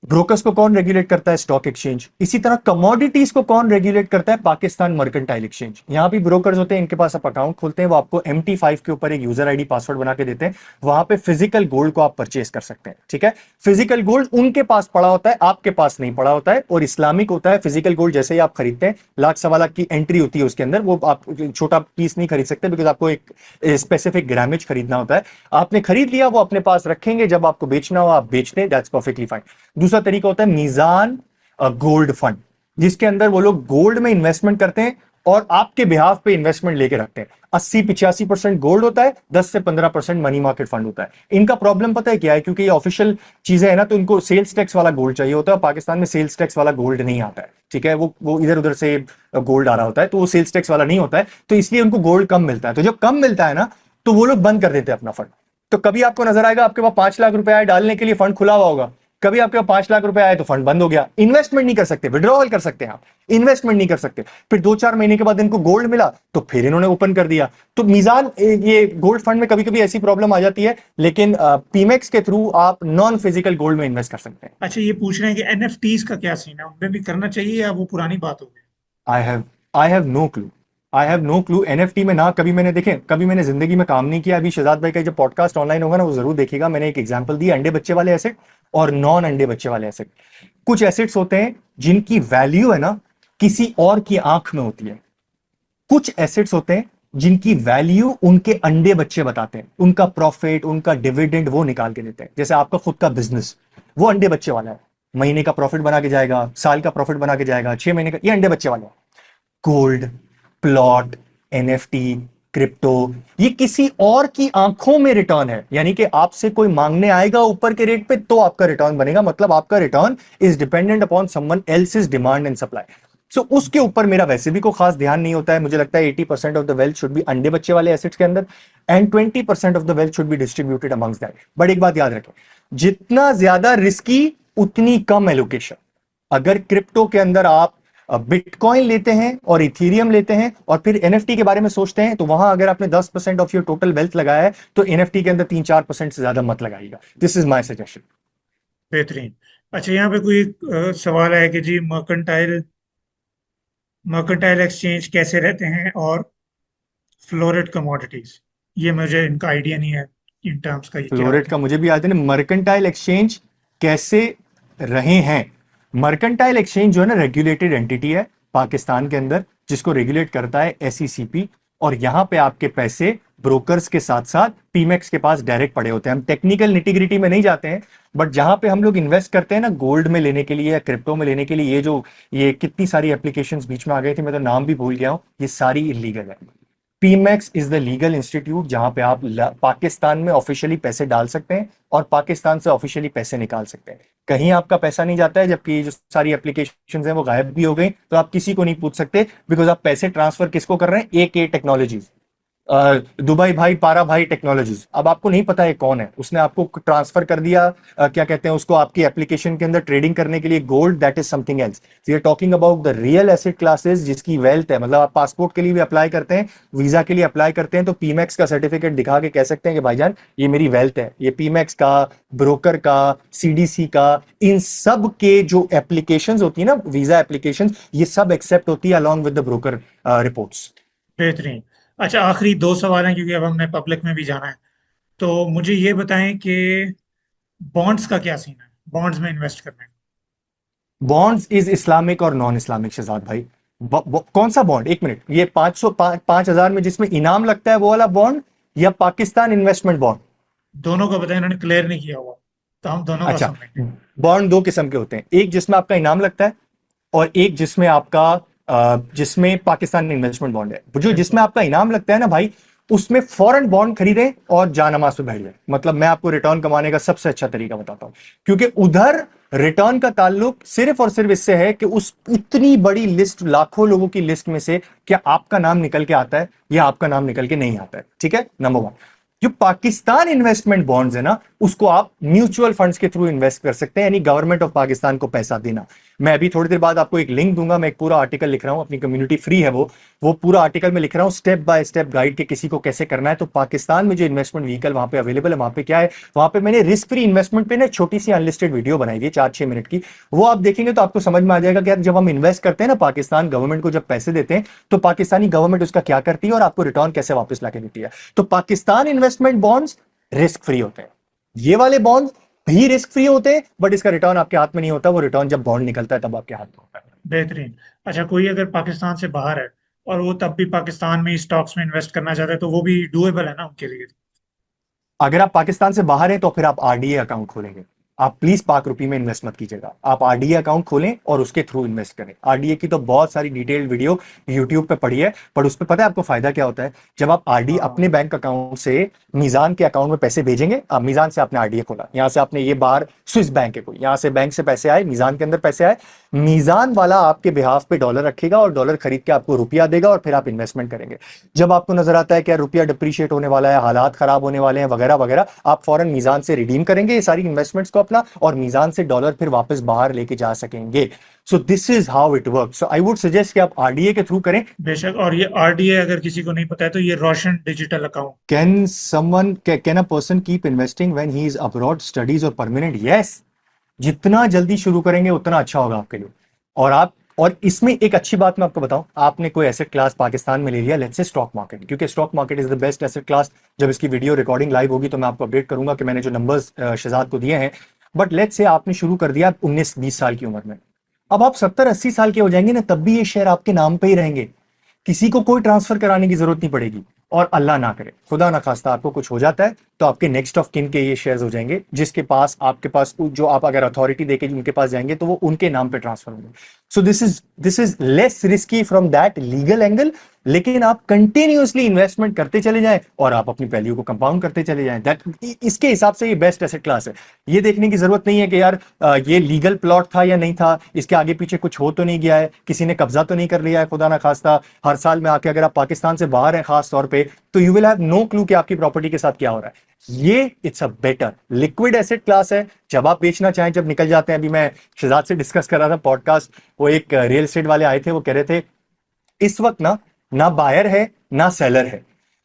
ब्रोकर्स को कौन रेगुलेट करता है? Stock exchange. इसी तरह कमोडिटीज को कौन रेगुलेट करता है? Pakistan mercantile exchange. यहां भी ब्रोकर्स होते हैं, इनके पास आप अकाउंट खोलते हैं, वो आपको MT5 के ऊपर एक यूजर आईडी पासवर्ड बना के देते हैं। वहां पे फिजिकल गोल्ड को आप परचेज कर सकते हैं, ठीक है? फिजिकल गोल्ड उनके पास पड़ा होता है, आपके पास नहीं पड़ा होता है, और इस्लामिक होता है। फिजिकल गोल्ड जैसे ही आप खरीदते हैं, लाख सवा लाख की एंट्री होती है उसके अंदर, वो आप छोटा पीस नहीं खरीद सकते, बिकॉज आपको एक स्पेसिफिक ग्रामेज खरीदना होता है। आपने खरीद लिया, वो अपने पास रखेंगे, जब आपको बेचना हो आप बेच दें, दैट्स परफेक्टली फाइन। दूसरा तरीका होता है मीजान गोल्ड फंड, जिसके अंदर वो लोग गोल्ड में इन्वेस्टमेंट करते हैं और आपके बिहाफ पे इन्वेस्टमेंट लेके रखते हैं। 80-85% गोल्ड होता है, 10 से 15% मनी मार्केट फंड होता है। इनका प्रॉब्लम पता है क्या है? क्योंकि ये ऑफिशियल चीजें है ना, तो इनको सेल्स टैक्स वाला गोल्ड चाहिए होता है। पाकिस्तान में सेल्स टैक्स वाला गोल्ड नहीं आता है, ठीक है? वो इधर उधर से गोल्ड आ रहा होता है, तो वो सेल्स टैक्स वाला नहीं होता है, तो इसलिए उनको गोल्ड कम मिलता है। तो जब कम मिलता है ना, तो वो लोग बंद कर देते हैं अपना फंड। तो कभी आपको नजर आएगा आपके पास 5 लाख रुपए आए, डालने के लिए फंड खुला हुआ होगा। कभी आपके पास 5 लाख रुपए आए तो फंड बंद हो गया। इन्वेस्टमेंट नहीं कर सकते, विड्रॉवल कर सकते हैं आप, इन्वेस्टमेंट नहीं कर सकते। फिर 2-4 महीने के बाद इनको गोल्ड मिला तो फिर इन्होंने ओपन कर दिया। तो मीजान, ये गोल्ड फंड में कभी कभी ऐसी प्रॉब्लम आ जाती है, लेकिन पीमेक्स के थ्रू आप नॉन फिजिकल गोल्ड में इन्वेस्ट कर सकते हैं। अच्छा, ये पूछ रहे हैं कि एनएफटीज का क्या सीन है, उनमें भी करना चाहिए या वो पुरानी बात हो गई? I have I have no clue. I have no clue. NFT में ना कभी मैंने देखे, कभी मैंने जिंदगी में काम नहीं किया। अभी शहजाद भाई का जब पॉडकास्ट ऑनलाइन होगा ना, वो जरूर देखिएगा। मैंने एक एग्जांपल दी अंडे बच्चे वाले एसेट और नॉन अंडे बच्चे वाले एसेट। कुछ एसेट्स होते हैं जिनकी वैल्यू है ना किसी और की आंख में होती है। कुछ एसेट्स होते हैं जिनकी वैल्यू उनके अंडे बच्चे बताते हैं, उनका प्रॉफिट, उनका डिविडेंड वो निकाल के देते हैं। जैसे आपका खुद का बिजनेस, वो अंडे बच्चे वाला है। महीने का प्रॉफिट बना के जाएगा, साल का प्रॉफिट बना के जाएगा, 6 महीने का, ये अंडे बच्चे वाला है। गोल्ड, प्लॉट, एनएफटी, क्रिप्टो, ये किसी और की आंखों में रिटर्न है। यानी कि आपसे कोई मांगने आएगा ऊपर के रेट पे तो आपका रिटर्न बनेगा। मतलब आपका return is dependent upon someone else's demand and supply. So उसके ऊपर मेरा वैसे भी कोई खास ध्यान नहीं होता है। मुझे लगता है 80% of the wealth should be अंडे बच्चे वाले एसेट्स के अंदर, and 20% of the wealth should be distributed amongst that. But एक बात याद रखें, जितना ज्यादा रिस्की उतनी कम एलोकेशन। अगर क्रिप्टो के अंदर आप बिटकॉइन लेते हैं और इथीरियम लेते हैं और फिर एनएफटी के बारे में सोचते हैं, तो वहां अगर आपने 10% ऑफ योर टोटल वेल्थ लगाया है तो एनएफटी के अंदर 3-4% से ज्यादा मत लगाइएगा। This is my suggestion. बेहतरीन। अच्छा, यहाँ पे कोई सवाल है कि जी मर्केंटाइल मर्केंटाइल एक्सचेंज कैसे रहते हैं और फ्लोरेट कमोडिटीज, ये मुझे इनका आइडिया नहीं है इन टर्म्स का, ये क्या फ्लोरेट होते का हैं। मुझे भी याद है ना। मर्केंटाइल एक्सचेंज कैसे रहे हैं? मर्केंटाइल एक्सचेंज जो है ना, रेगुलेटेड एंटिटी है पाकिस्तान के अंदर, जिसको रेगुलेट करता है एसईसीपी। और यहां पे आपके पैसे ब्रोकर्स के साथ साथ पीमेक्स के पास डायरेक्ट पड़े होते हैं। हम टेक्निकल निटिग्रिटी में नहीं जाते हैं, बट जहां पे हम लोग इन्वेस्ट करते हैं ना, गोल्ड में लेने के लिए या क्रिप्टो में लेने के लिए, ये कितनी सारी एप्लीकेशंस बीच में आ गई थी, मैं तो नाम भी भूल गया हूं, ये सारी इलीगल है। पीमैक्स इज द लीगल इंस्टीट्यूट जहां पे आप पाकिस्तान में ऑफिशियली पैसे डाल सकते हैं और पाकिस्तान से ऑफिशियली पैसे निकाल सकते हैं। कहीं आपका पैसा नहीं जाता है, जबकि ये जो सारी एप्लीकेशंस हैं वो गायब भी हो गई, तो आप किसी को नहीं पूछ सकते, बिकॉज आप पैसे ट्रांसफर किसको कर रहे हैं? ए टेक्नोलॉजीज, दुबई भाई, पारा भाई टेक्नोलॉजीज। अब आपको नहीं पता है कौन है, उसने आपको ट्रांसफर कर दिया, क्या कहते हैं उसको, आपकी एप्लीकेशन के अंदर ट्रेडिंग करने के लिए gold, that is something else. We are talking about the real asset classes जिसकी वेल्थ है। मतलब आप पासपोर्ट के लिए भी अप्लाई करते हैं, वीजा के लिए अप्लाई करते हैं, तो पीमैक्स का सर्टिफिकेट दिखा के कह सकते हैं कि भाईजान ये मेरी वेल्थ है। ये पीमैक्स का, ब्रोकर का, सीडीसी का, इन सब के जो एप्लीकेशन होती है ना, वीजा एप्लीकेशन, ये सब एक्सेप्ट होती है along with the broker reports. बेहतरीन। अच्छा, आखिरी दो सवाल हैं क्योंकि अब हमने पब्लिक में भी जाना है। तो मुझे ये बताएं कि बॉन्ड्स का क्या सीन है, बॉन्ड्स में इन्वेस्ट करने का। बॉन्ड्स इज इस्लामिक और नॉन इस्लामिक शहजाद भाई। कौन सा बॉन्ड? एक मिनट, ये 500 5,000 में जिसमें इनाम लगता है वो वाला बॉन्ड, या पाकिस्तान इन्वेस्टमेंट बॉन्ड? दोनों का बताएं, इन्होंने क्लियर नहीं किया हुआ, तो हम दोनों का अच्छा, सुन लेंगे। बॉन्ड दो किस्म के होते हैं, एक जिसमें आपका इनाम लगता है और एक जिसमें आपका जिसमें पाकिस्तान इन्वेस्टमेंट बॉन्ड है। जो बिल्कुल। जिसमें आपका इनाम लगता है ना भाई, उसमें फॉरेन बॉन्ड खरीदें और जानमाज पे बैठ जाए। मतलब मैं आपको रिटर्न कमाने का सबसे अच्छा तरीका बताता हूं, क्योंकि उधर रिटर्न का ताल्लुक सिर्फ और सिर्फ इससे है कि उस इतनी बड़ी लिस्ट, लाखों लोगों की लिस्ट में से क्या आपका नाम निकल के आता है या आपका नाम निकल के नहीं आता है। ठीक है, नंबर वन। जो पाकिस्तान इन्वेस्टमेंट बॉन्ड्स है ना, उसको आप म्यूचुअल फंड्स के थ्रू इन्वेस्ट कर सकते हैं, यानी गवर्नमेंट ऑफ पाकिस्तान को पैसा देना। मैं अभी थोड़ी देर बाद आपको एक लिंक दूंगा, मैं एक पूरा आर्टिकल लिख रहा हूं, अपनी कम्युनिटी फ्री है वो पूरा आर्टिकल में लिख रहा हूं, स्टेप बाय स्टेप गाइड के किसी को कैसे करना है। तो पाकिस्तान में जो इन्वेस्टमेंट व्हीकल वहां पे अवेलेबल है, वहां पे क्या है, वहां पे मैंने रिस्क फ्री इन्वेस्टमेंट पे ना छोटी सी अनलिस्टेड वीडियो बनाई हुई है 4-6 मिनट की। वो आप देखेंगे तो आपको समझ में आ जाएगा कि यार जब हम इन्वेस्ट करते हैं ना, पाकिस्तान गवर्नमेंट को जब पैसे देते हैं, तो पाकिस्तानी गवर्नमेंट उसका क्या करती है और आपको रिटर्न कैसे वापस लाके देती है। तो Pakistan investment bonds risk free होते हैं, ये वाले बॉन्ड्स भी रिस्क फ्री होते हैं, बट इसका रिटर्न आपके हाथ में नहीं होता, वो रिटर्न जब बॉन्ड निकलता है तब आपके हाथ में होता है। बेहतरीन। अच्छा, कोई अगर पाकिस्तान से बाहर है और वो तब भी पाकिस्तान में स्टॉक्स में इन्वेस्ट करना चाहता है, तो वो भी डूएबल है ना उनके लिए। अगर आप पाकिस्तान से बाहर हैं तो फिर आप आरडीए अकाउंट खोलेंगे। आप प्लीज पाक रुपी में इन्वेस्ट मत कीजिएगा, आप आरडीए अकाउंट खोलें और उसके थ्रू इन्वेस्ट करें। आरडीए की तो बहुत सारी डिटेल्ड वीडियो यूट्यूब पे पड़ी है, पर उस पर पता है आपको फायदा क्या होता है? जब आप आरडी हाँ। अपने बैंक अकाउंट से मीजान के अकाउंट में पैसे भेजेंगे, आप मीजान से आपने आरडीए खोला, यहां से आपने, ये बाहर स्विस बैंक है कोई, यहां से बैंक से पैसे आए, मीजान के अंदर पैसे आए, मीजान वाला आपके बिहाफ पे डॉलर रखेगा और डॉलर खरीद के आपको रुपया देगा और फिर आप इन्वेस्टमेंट करेंगे। जब आपको नजर आता है कि यार रुपया डिप्रीशिएट होने वाला है, हालात खराब होने वाले हैं वगैरह वगैरह, आप फौरन मीजान से रिडीम करेंगे ये सारी इन्वेस्टमेंट्स को अपना, और मीजान से डॉलर फिर वापस बाहर लेके जा सकेंगे। सो this is how it work. So I would suggest कि आप आरडीए के थ्रू करें। बेशक। और ये आरडीए अगर किसी को नहीं पता है तो ये Roshan digital account. Can a person keep investing when he is abroad studies और परमानेंट? यस, जितना जल्दी शुरू करेंगे उतना अच्छा होगा आपके लिए। और आप, और इसमें एक अच्छी बात मैं आपको बताऊं, आपने कोई एसेट क्लास पाकिस्तान में ले लिया, लेट्स से स्टॉक मार्केट, क्योंकि stock market is the best asset class. जब इसकी वीडियो रिकॉर्डिंग लाइव होगी तो मैं आपको अपडेट करूंगा कि मैंने जो नंबर्स शहजाद को दिए हैं। बट लेट्स से आपने शुरू कर दिया 19-20 साल की उम्र में, अब आप 70-80 साल के हो जाएंगे ना, तब भी ये शेयर आपके नाम पे ही रहेंगे, किसी को कोई ट्रांसफर कराने की जरूरत नहीं पड़ेगी। और अल्लाह ना करे, खुदा ना खास्ता आपको कुछ हो जाता है, तो आपके नेक्स्ट ऑफ किन के ये शेयर्स हो जाएंगे, जिसके पास, आपके पास जो आप अगर अथॉरिटी देके उनके पास जाएंगे तो वो उनके नाम पे ट्रांसफर होंगे। सो this is less risky from that legal angle, लेकिन आप कंटिन्यूअसली इन्वेस्टमेंट करते चले जाएं और आप अपनी वैल्यू को कंपाउंड करते चले जाएं, दैट, इसके हिसाब से ये बेस्ट एसेट क्लास है। ये देखने की जरूरत नहीं है कि यार ये लीगल प्लॉट था या नहीं था, इसके आगे पीछे कुछ हो तो नहीं गया है, किसी ने कब्जा तो नहीं कर लिया है खुदा ना खास्ता। हर साल में आके अगर आप पाकिस्तान से बाहर हैं खास तौर पे, तो you will have no clue कि आपकी प्रॉपर्टी के साथ क्या हो रहा है। ये it's a better liquid asset class है, जब आप बेचना चाहें, जब निकल जाते हैं। अभी मैं शहजाद से डिस्कस कर रहा था पॉडकास्ट, वो एक रियल एस्टेट वाले आए थे, वो कह रहे थे इस वक्त ना ना बायर है ना सेलर है,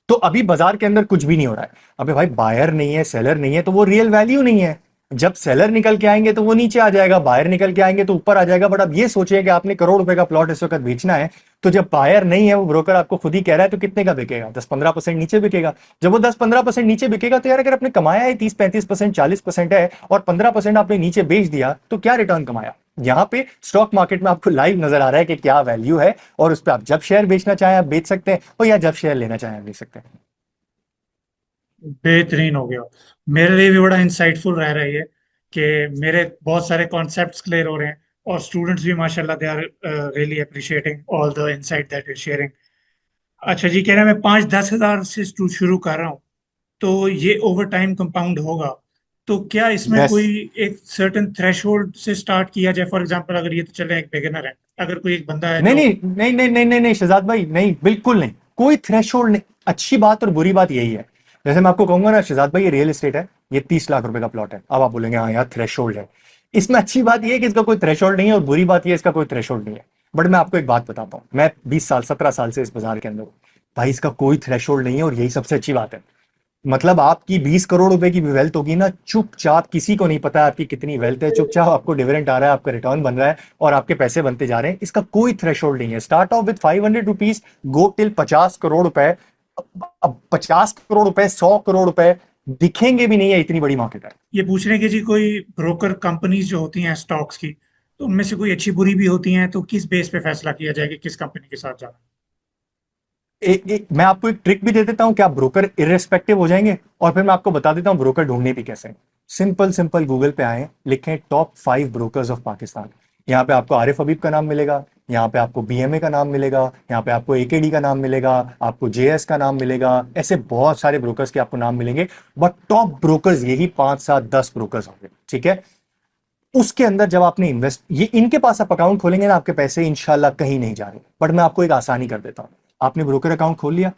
तो अभी बाजार के अंदर कुछ भी नहीं हो रहा है। अबे भाई, बायर नहीं है सेलर नहीं है तो वो रियल वैल्यू नहीं है। जब सेलर निकल के आएंगे तो वो नीचे आ जाएगा, बायर निकल के आएंगे तो ऊपर आ जाएगा। बट अब ये सोचिए कि आपने करोड़ रुपए का प्लॉट इस वक्त बेचना है, तो जब बायर नहीं है, वो ब्रोकर आपको खुद ही कह रहा है, तो कितने का बिकेगा? 10-15% नीचे बिकेगा। जब वो 10-15% नीचे बिकेगा, तो यार अगर आपने कमाया है 30-35%, 40% है, और 15% आपने नीचे बेच दिया, तो क्या रिटर्न कमाया? यहां पे स्टॉक मार्केट में आपको लाइव नजर आ रहा है कि क्या वैल्यू है, और उस पर आप जब शेयर बेचना चाहें आप बेच सकते हैं, और या जब शेयर लेना चाहें आप ले सकते हैं। बेहतरीन हो गया। मेरे लिए भी बड़ा इंसाइटफुल रह रही है कि मेरे बहुत सारे कॉन्सेप्ट्स क्लियर हो रहे हैं, और स्टूडेंट्स भी माशाल्लाह they are really appreciating all the insight that you sharing. अच्छा जी, कह रहे हैं मैं 5-10 हज़ार से शुरू कर रहा हूँ, तो ये ओवर टाइम कंपाउंड होगा। तो क्या इसमें यस। कोई एक सर्टेन थ्रेशोल्ड से स्टार्ट किया जाए? फॉर एग्जांपल, अगर ये तो चले एक बिगिनर है, अगर कोई एक बंदा है नहीं जो। नहीं नहीं नहीं नहीं नहीं नहीं शहजाद भाई, नहीं, बिल्कुल नहीं। कोई थ्रेशोल्ड नहीं। अच्छी बात और बुरी बात यही है, जैसे मैं आपको कहूंगा ना शहजाद भाई, ये रियल एस्टेट है, ये 30 लाख रुपए का प्लॉट है, अब आप बोलेंगे हाँ यार थ्रेशोल्ड है। इसमें अच्छी बात ये है कि इसका कोई थ्रेशोल्ड नहीं है, और बुरी बात ये है इसका कोई थ्रेशोल्ड नहीं है। बट मैं आपको एक बात बताता हूँ, मैं 20 साल 17 साल से इस बाजार के अंदर हूँ। भाई इसका कोई थ्रेशोल्ड नहीं है, और यही सबसे अच्छी बात है। मतलब आपकी 20 करोड़ रुपए की भी वेल्थ होगी ना, चुपचाप, किसी को नहीं पता है आपकी कितनी वेल्थ है, चुपचाप आपको डिविडेंड आ रहा है, आपका रिटर्न बन रहा है, और आपके पैसे बनते जा रहे हैं। इसका कोई थ्रेशोल्ड नहीं है। Start of with 500 rupees, go till 50 crore रुपए। अब 50 करोड़ रुपए, 100 करोड़ रुपए दिखेंगे भी नहीं है, इतनी बड़ी मार्केट है। ये पूछ रहे हैं कि जी कोई ब्रोकर कंपनीज जो होती हैं स्टॉक्स की, तो उनमें से कोई अच्छी बुरी भी होती हैं, तो किस बेस पे फैसला किया जाए कि किस कंपनी के साथ जाना मैं आपको एक ट्रिक भी दे देता हूं कि आप ब्रोकर इरेस्पेक्टिव हो जाएंगे, और फिर मैं आपको बता देता हूं ब्रोकर ढूंढने भी कैसे हैं। सिंपल सिंपल गूगल पे आए, लिखें टॉप 5 ब्रोकर्स ऑफ पाकिस्तान। यहाँ पे आपको आरिफ हबीब का नाम मिलेगा, यहाँ पे आपको बीएमए का नाम मिलेगा, यहाँ पे आपको एकेडी का नाम मिलेगा, आपको जेएस का नाम मिलेगा, ऐसे बहुत सारे ब्रोकर्स के आपको नाम मिलेंगे। बट टॉप ब्रोकर्स यही 5-7-10 ब्रोकर्स होंगे, ठीक है? उसके अंदर जब आपने इन्वेस्ट, ये इनके पास आप अकाउंट खोलेंगे ना, आपके पैसे इंशाल्लाह कहीं नहीं जा रहे। बट मैं आपको एक आसानी कर देता हूं। आपने ब्रोकर अकाउंट खोल लिया,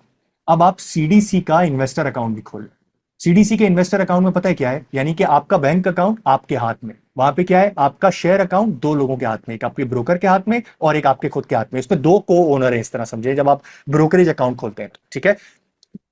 अब आप सीडीसी का इन्वेस्टर अकाउंट भी खोल। सीडीसी के इन्वेस्टर अकाउंट में पता है क्या है? यानी कि आपका बैंक अकाउंट आपके हाथ में, वहां पे क्या है, आपका शेयर अकाउंट दो लोगों के हाथ में, एक आपके ब्रोकर के हाथ में और एक आपके खुद के हाथ में। इसमें दो को ओनर है, इस तरह समझे जब आप ब्रोकरेज अकाउंट खोलते हैं तो, ठीक है?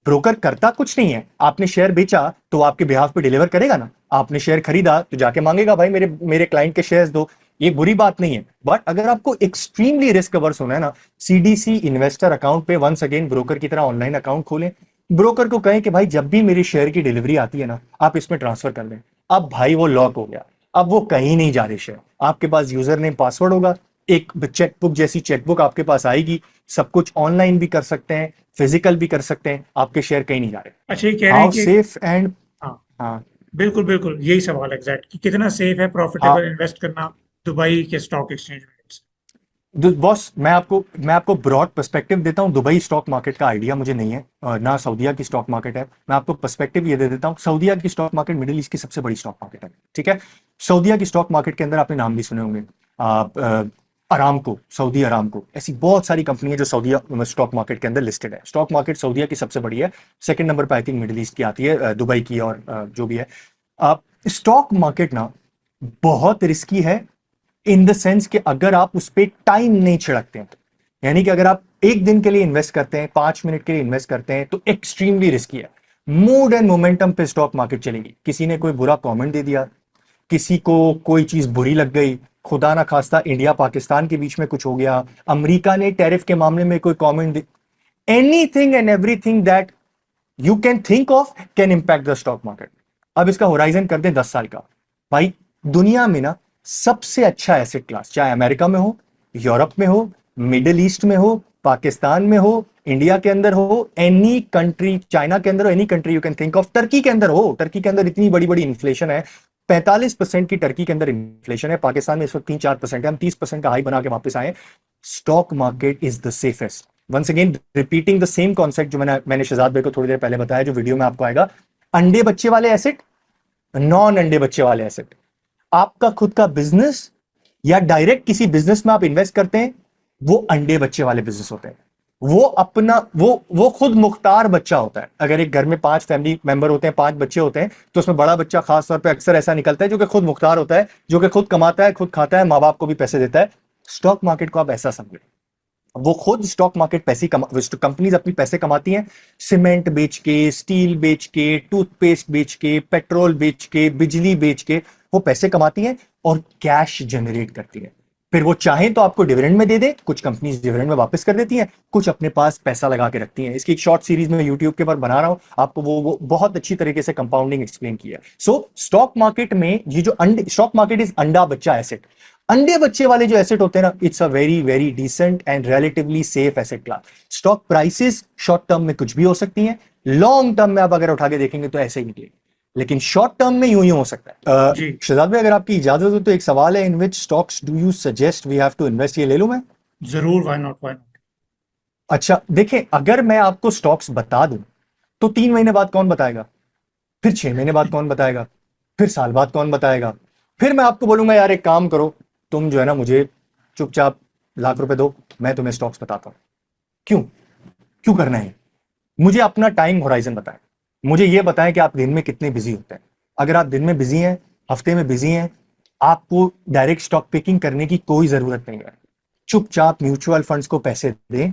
ब्रोकर करता कुछ नहीं है। आपने शेयर बेचा तो वो आपके बिहाफ पे डिलीवर करेगा ना, आपने शेयर खरीदा तो जाके मांगेगा भाई मेरे मेरे क्लाइंट के शेयर्स दो। ये बुरी बात नहीं है। बट अगर आपको एक्सट्रीमली रिस्क अवर्स होना है ना, सीडीसी इन्वेस्टर अकाउंट पे वंस अगेन ब्रोकर की तरह ऑनलाइन अकाउंट खोलें। ब्रोकर को कहें कि भाई जब भी मेरी शेयर की डिलीवरी आती है ना, आप इसमें ट्रांसफर कर दें। अब भाई वो लॉक हो गया, अब वो कहीं नहीं जा रहे शेयर। आपके पास यूजर नेम पासवर्ड होगा, एक चेकबुक जैसी चेकबुक आपके पास आएगी। सब कुछ ऑनलाइन भी कर सकते हैं, फिजिकल भी कर सकते हैं, आपके शेयर कहीं नहीं जा रहे। अच्छा, ये कह रहे हैं हाउ कि। Safe and. हाँ, हाँ। बिल्कुल बिल्कुल यही सवाल एग्जैक्ट कि कितना सेफ है, हाँ। प्रॉफिटेबल इन्वेस्ट करना दुबई के स्टॉक एक्सचेंज में। बॉस, मैं आपको ब्रॉड पर्सपेक्टिव देता हूं। दुबई स्टॉक मार्केट का आइडिया मुझे नहीं है, और ना सऊदीया की स्टॉक मार्केट है। मैं आपको पर्सपेक्टिव ये दे देता हूं, सऊदीया की स्टॉक मार्केट मिडिल ईस्ट की सबसे बड़ी स्टॉक मार्केट है, ठीक है? सऊदीया की स्टॉक मार्केट के अंदर आपने नाम भी सुने होंगे, अरामको, सऊदी अरामको, ऐसी बहुत सारी कंपनी है जो सऊदीया स्टॉक मार्केट के अंदर लिस्टेड है। स्टॉक मार्केट सऊदीया की सबसे बड़ी है। सेकंड नंबर पर आई थिंक मिडिल ईस्ट की आती है, दुबई की, और जो भी है। स्टॉक मार्केट ना बहुत रिस्की है, इन द सेंस कि अगर आप उस पर टाइम नहीं छिड़कते हैं तो, यानी कि अगर आप एक दिन के लिए इन्वेस्ट करते हैं, 5 मिनट के लिए इन्वेस्ट करते हैं, तो एक्सट्रीमली रिस्की है। मूड एंड मोमेंटम पे स्टॉक मार्केट चलेगी। किसी ने कोई बुरा कमेंट दे दिया, किसी को कोई चीज बुरी लग गई, खुदा ना खास्ता इंडिया पाकिस्तान के बीच में कुछ हो गया, अमेरिका ने टैरिफ के मामले में कोई comment they, anything and everything that you can think of can impact the stock market. अब इसका होराइजन कर दें 10 साल का। भाई दुनिया में ना सबसे अच्छा एसेट क्लास, चाहे अमेरिका में हो, यूरोप में हो, मिडिल ईस्ट में हो, पाकिस्तान में हो, इंडिया के अंदर हो, एनी कंट्री, चाइना के अंदर हो, any country you can think of, Turkey के अंदर हो, टर्की के अंदर इतनी बड़ी बड़ी इन्फ्लेशन है, 45% की टर्की के अंदर इन्फ्लेशन है। पाकिस्तान में इस वक्त 3-4% है, हम 30% का हाई बना के वापस आए। Stock market is the safest. Once again repeating the same concept जो मैंने शहजाद भाई को थोड़ी देर पहले बताया, जो वीडियो में आपको आएगा। अंडे बच्चे वाले एसेट, नॉन अंडे बच्चे वाले एसेट, आपका खुद का बिजनेस या डायरेक्ट किसी बिजनेस में आप इन्वेस्ट करते हैं, वो अंडे बच्चे वाले बिजनेस होते हैं। वो अपना वो खुद मुख्तार बच्चा होता है। अगर एक घर में 5 फैमिली मेंबर होते हैं, 5 बच्चे होते हैं, तो उसमें बड़ा बच्चा खास तौर पे अक्सर ऐसा निकलता है जो कि खुद मुख्तार होता है, जो कि खुद कमाता है, खुद खाता है, माँ बाप को भी पैसे देता है। स्टॉक मार्केट को आप ऐसा समझे, वो खुद स्टॉक मार्केट पैसे कमा, कंपनीज अपनी पैसे कमाती हैं सीमेंट बेच के, स्टील बेच के, टूथपेस्ट बेच के, पेट्रोल बेच के, बिजली बेच के, वो पैसे कमाती हैं और कैश जनरेट करती है। फिर वो चाहें तो आपको डिविडेंड में दे दे, कुछ कंपनीज डिविडेंड में वापस कर देती हैं, कुछ अपने पास पैसा लगा के रखती हैं। इसकी एक शॉर्ट सीरीज में यूट्यूब के ऊपर बना रहा हूं आपको, वो बहुत अच्छी तरीके से कंपाउंडिंग एक्सप्लेन किया है। सो स्टॉक मार्केट में ये जो अंडे, स्टॉक मार्केट इज अंडा बच्चा एसेट। अंडे बच्चे वाले जो एसेट होते हैं ना, it's a very very decent and relatively safe asset class. Stock prices short term में कुछ भी हो सकती हैं, लॉन्ग टर्म में आप अगर उठा के देखेंगे तो ऐसे ही निकलेगी, लेकिन शॉर्ट टर्म में यूं ही हो सकता है। जी शहजाद भाई, अगर आपकी इजाजत हो तो एक सवाल है, in which stocks do you suggest we have to invest, ये ले लूं मैं? जरूर, व्हाई नॉट, व्हाई नॉट। अच्छा देखें, अगर मैं आपको स्टॉक्स बता दूं तो 3 महीने बाद कौन बताएगा, फिर 6 महीने बाद कौन बताएगा, फिर साल बाद कौन बताएगा, फिर मैं आपको बोलूंगा यार एक काम करो, तुम जो है ना मुझे चुपचाप लाख रुपए दो, मैं तुम्हें स्टॉक्स बताता हूं। क्यों? क्यों करना है? मुझे अपना टाइम होराइजन बताएं। मुझे यह बताएं कि आप दिन में कितने बिजी होते हैं। अगर आप दिन में बिजी हैं, हफ्ते में बिजी हैं, आपको डायरेक्ट स्टॉक पिकिंग करने की कोई जरूरत नहीं है। चुपचाप म्यूचुअल फंड्स को पैसे दें,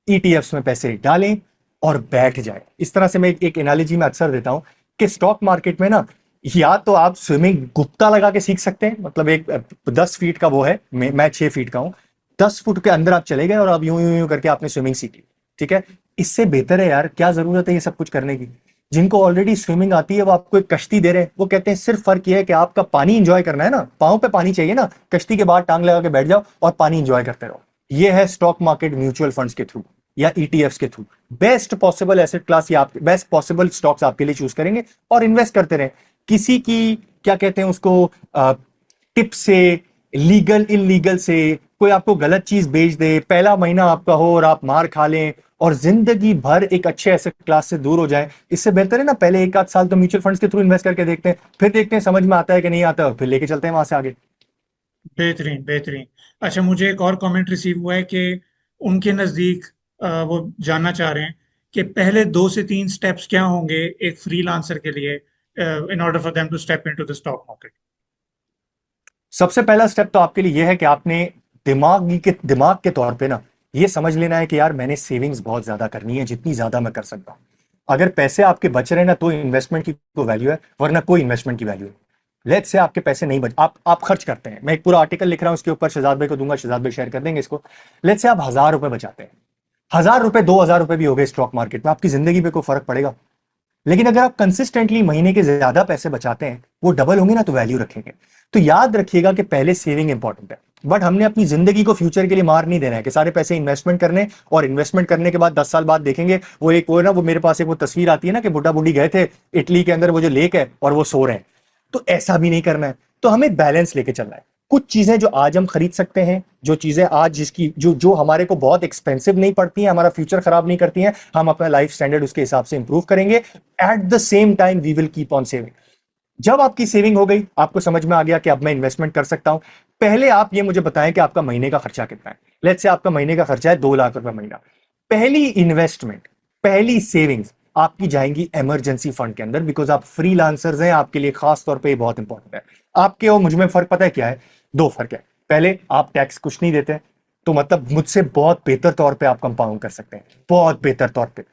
ईटीएफ्स में पैसे डालें और बैठ जाए। इस तरह से मैं एक एनालॉजी में अक्सर देता हूं कि स्टॉक मार्केट में ना, या तो आप स्विमिंग गुप्ता लगा के सीख सकते हैं, मतलब एक 10 फीट का वो है, मैं 6 फीट का हूं, 10 फुट के अंदर आप चले गए और अब यूं यूं यूं करके आपने स्विमिंग सीख ली। ठीक है, इससे बेहतर है यार, क्या जरूरत है ये सब कुछ करने की। जिनको ऑलरेडी स्विमिंग आती है वो आपको एक कश्ती दे रहे हैं, वो कहते हैं सिर्फ फर्क ये है कि आपका पानी इंजॉय करना है ना, पाँव पे पानी चाहिए ना, कश्ती के बाद टांग लगा के बैठ जाओ और पानी इंजॉय करते रहो। ये है स्टॉक मार्केट म्यूचुअल फंड्स के थ्रू या ईटीएफ्स के through. Best possible asset class या बेस्ट पॉसिबल स्टॉक्स आपके लिए चूज करेंगे और इन्वेस्ट करते रहें। किसी की क्या कहते हैं उसको, टिप से, लीगल इलीगल से कोई आपको गलत चीज बेच दे, पहला महीना आपका हो और आप मार खा लें और जिंदगी भर एक अच्छे एसेट क्लास से दूर हो जाए, इससे बेहतर है ना पहले 1 आध साल तो म्यूचुअल फंड्स के थ्रू इन्वेस्ट करके देखते हैं, फिर देखते हैं समझ में आता है कि नहीं आता, फिर लेके चलते हैं वहां से आगे। बेहतरीन, बेहतरीन। अच्छा, मुझे एक और कमेंट रिसीव हुआ है कि उनके नज़दीक वो जानना चाह रहे हैं कि पहले 2 से 3 स्टेप्स क्या होंगे एक फ्रीलांसर के लिए in order for them to step into the stock market. सबसे पहला स्टेप तो आपके लिए यह है कि आपने दिमाग के तौर पे ना ये समझ लेना है कि यार मैंने सेविंग्स बहुत ज्यादा करनी है, जितनी ज्यादा मैं कर सकता हूं। अगर पैसे आपके बच रहे हैं ना, तो इन्वेस्टमेंट की कोई वैल्यू है, वरना कोई इन्वेस्टमेंट की वैल्यू है। लेट्स से आपके पैसे नहीं बच, आप खर्च करते हैं, मैं एक पूरा आर्टिकल लिख रहा हूं उसके ऊपर, शहजाद भाई को दूंगा, शहजाद भाई शेयर कर देंगे इसको। लेट्स से आप 1000 रुपए बचाते हैं, 1000 रुपए 2000 रुपए भी हो गए स्टॉक मार्केट में, आपकी जिंदगी पे कोई फर्क पड़ेगा? लेकिन अगर आप कंसिस्टेंटली महीने के ज्यादा पैसे बचाते हैं, वो डबल होंगे ना, तो वैल्यू रखेंगे। तो याद रखिएगा कि पहले सेविंग इंपॉर्टेंट है, बट हमने अपनी जिंदगी को फ्यूचर के लिए मार नहीं देना है कि सारे पैसे इन्वेस्टमेंट करने, और इन्वेस्टमेंट करने के बाद 10 साल बाद देखेंगे वो एक वो ना, वो मेरे पास एक वो तस्वीर आती है ना कि बुढ़ा बुढ़ी गए थे इटली के अंदर, वो जो लेक है और वो सो रहे हैं। तो ऐसा भी नहीं करना है। तो हमें बैलेंस लेके चलना है। कुछ चीजें जो आज हम खरीद सकते हैं, जो चीजें आज जिसकी जो जो हमारे को बहुत एक्सपेंसिव नहीं पड़ती हैं, हमारा फ्यूचर खराब नहीं करती हैं, हम अपना लाइफ स्टैंडर्ड उसके हिसाब से इंप्रूव करेंगे। At the same time we will keep on saving. जब आपकी सेविंग हो गई, आपको समझ में आ गया कि अब मैं इन्वेस्टमेंट कर सकता हूं, पहले आप ये मुझे बताएं कि आपका महीने का खर्चा कितना है। लेट्स से आपका महीने का खर्चा है 2 लाख रुपए महीना। पहली इन्वेस्टमेंट, पहली सेविंग्स आपकी जाएंगी इमरजेंसी फंड के अंदर, बिकॉज आप फ्रीलांसर्स हैं, आपके लिए खास तौर पे ये बहुत इंपॉर्टेंट है। आपके और मुझ में फर्क पता है क्या है? 2 फर्क है। पहले, आप टैक्स कुछ नहीं देते, तो मतलब मुझसे बहुत बेहतर तौर पे आप कंपाउंड कर सकते हैं, बहुत बेहतर तौर पे।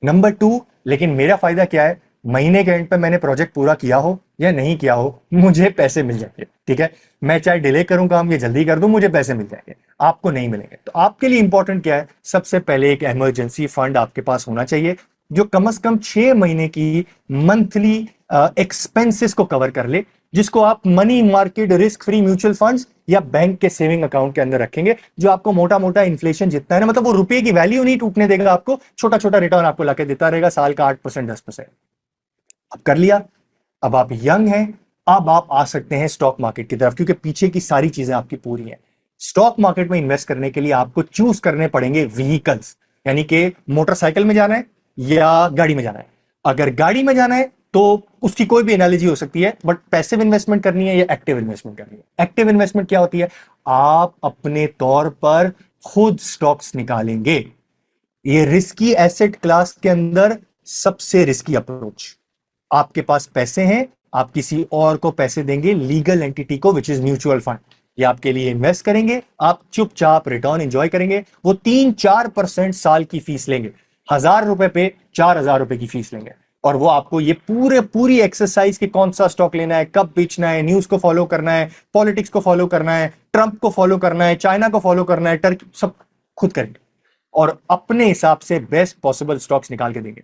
नंबर 2, लेकिन मेरा फायदा क्या है, महीने के एंड पे मैंने प्रोजेक्ट पूरा किया हो या नहीं किया हो, मुझे पैसे मिल जाएंगे। ठीक है, मैं चाहे डिले करूं काम या जल्दी कर दूं, मुझे पैसे मिल जाएंगे, आपको नहीं मिलेंगे। तो आपके लिए इंपॉर्टेंट क्या है? सबसे पहले एक इमरजेंसी फंड आपके पास होना चाहिए, जो कम से कम 6 महीने की मंथली एक्सपेंसेस को कवर कर ले, जिसको आप money market risk free mutual funds या बैंक के सेविंग अकाउंट के अंदर रखेंगे, जो आपको मोटा मोटा इन्फ्लेशन जितना है ना, मतलब वो रुपए की वैल्यू नहीं टूटने देगा, आपको छोटा छोटा रिटर्न आपको लाके देता रहेगा, साल का 8% 10%। अब कर लिया, अब आप यंग हैं, अब आप आ सकते हैं स्टॉक मार्केट की तरफ, क्योंकि पीछे की सारी चीजें आपकी पूरी हैं। स्टॉक मार्केट में इन्वेस्ट करने के लिए आपको चूज करने पड़ेंगे व्हीकल्स, यानी कि मोटरसाइकिल में जाना है या गाड़ी में जाना है। अगर गाड़ी में जाना है तो उसकी कोई भी एनालॉजी हो सकती है, बट पैसिव इन्वेस्टमेंट करनी है या एक्टिव इन्वेस्टमेंट करनी है। एक्टिव इन्वेस्टमेंट क्या होती है? आप अपने तौर पर खुद स्टॉक्स निकालेंगे, ये रिस्की एसेट क्लास के अंदर सबसे रिस्की अप्रोच। आपके पास पैसे हैं, आप किसी और को पैसे देंगे, लीगल एंटिटी को, विच इज म्यूचुअल फंड। ये आपके लिए इन्वेस्ट करेंगे, आप चुपचाप रिटर्न एंजॉय करेंगे। वो 3-4% साल की फीस लेंगे, 1,000 रुपए पे 4,000 रुपए की फीस लेंगे। और वो आपको ये पूरी एक्सरसाइज कि कौन सा स्टॉक लेना है, कब बेचना है, न्यूज को फॉलो करना है, पॉलिटिक्स को फॉलो करना है, ट्रंप को फॉलो करना है, चाइना को फॉलो करना है, टर्की, सब खुद करेंगे और अपने हिसाब से बेस्ट पॉसिबल स्टॉक्स निकाल के देंगे।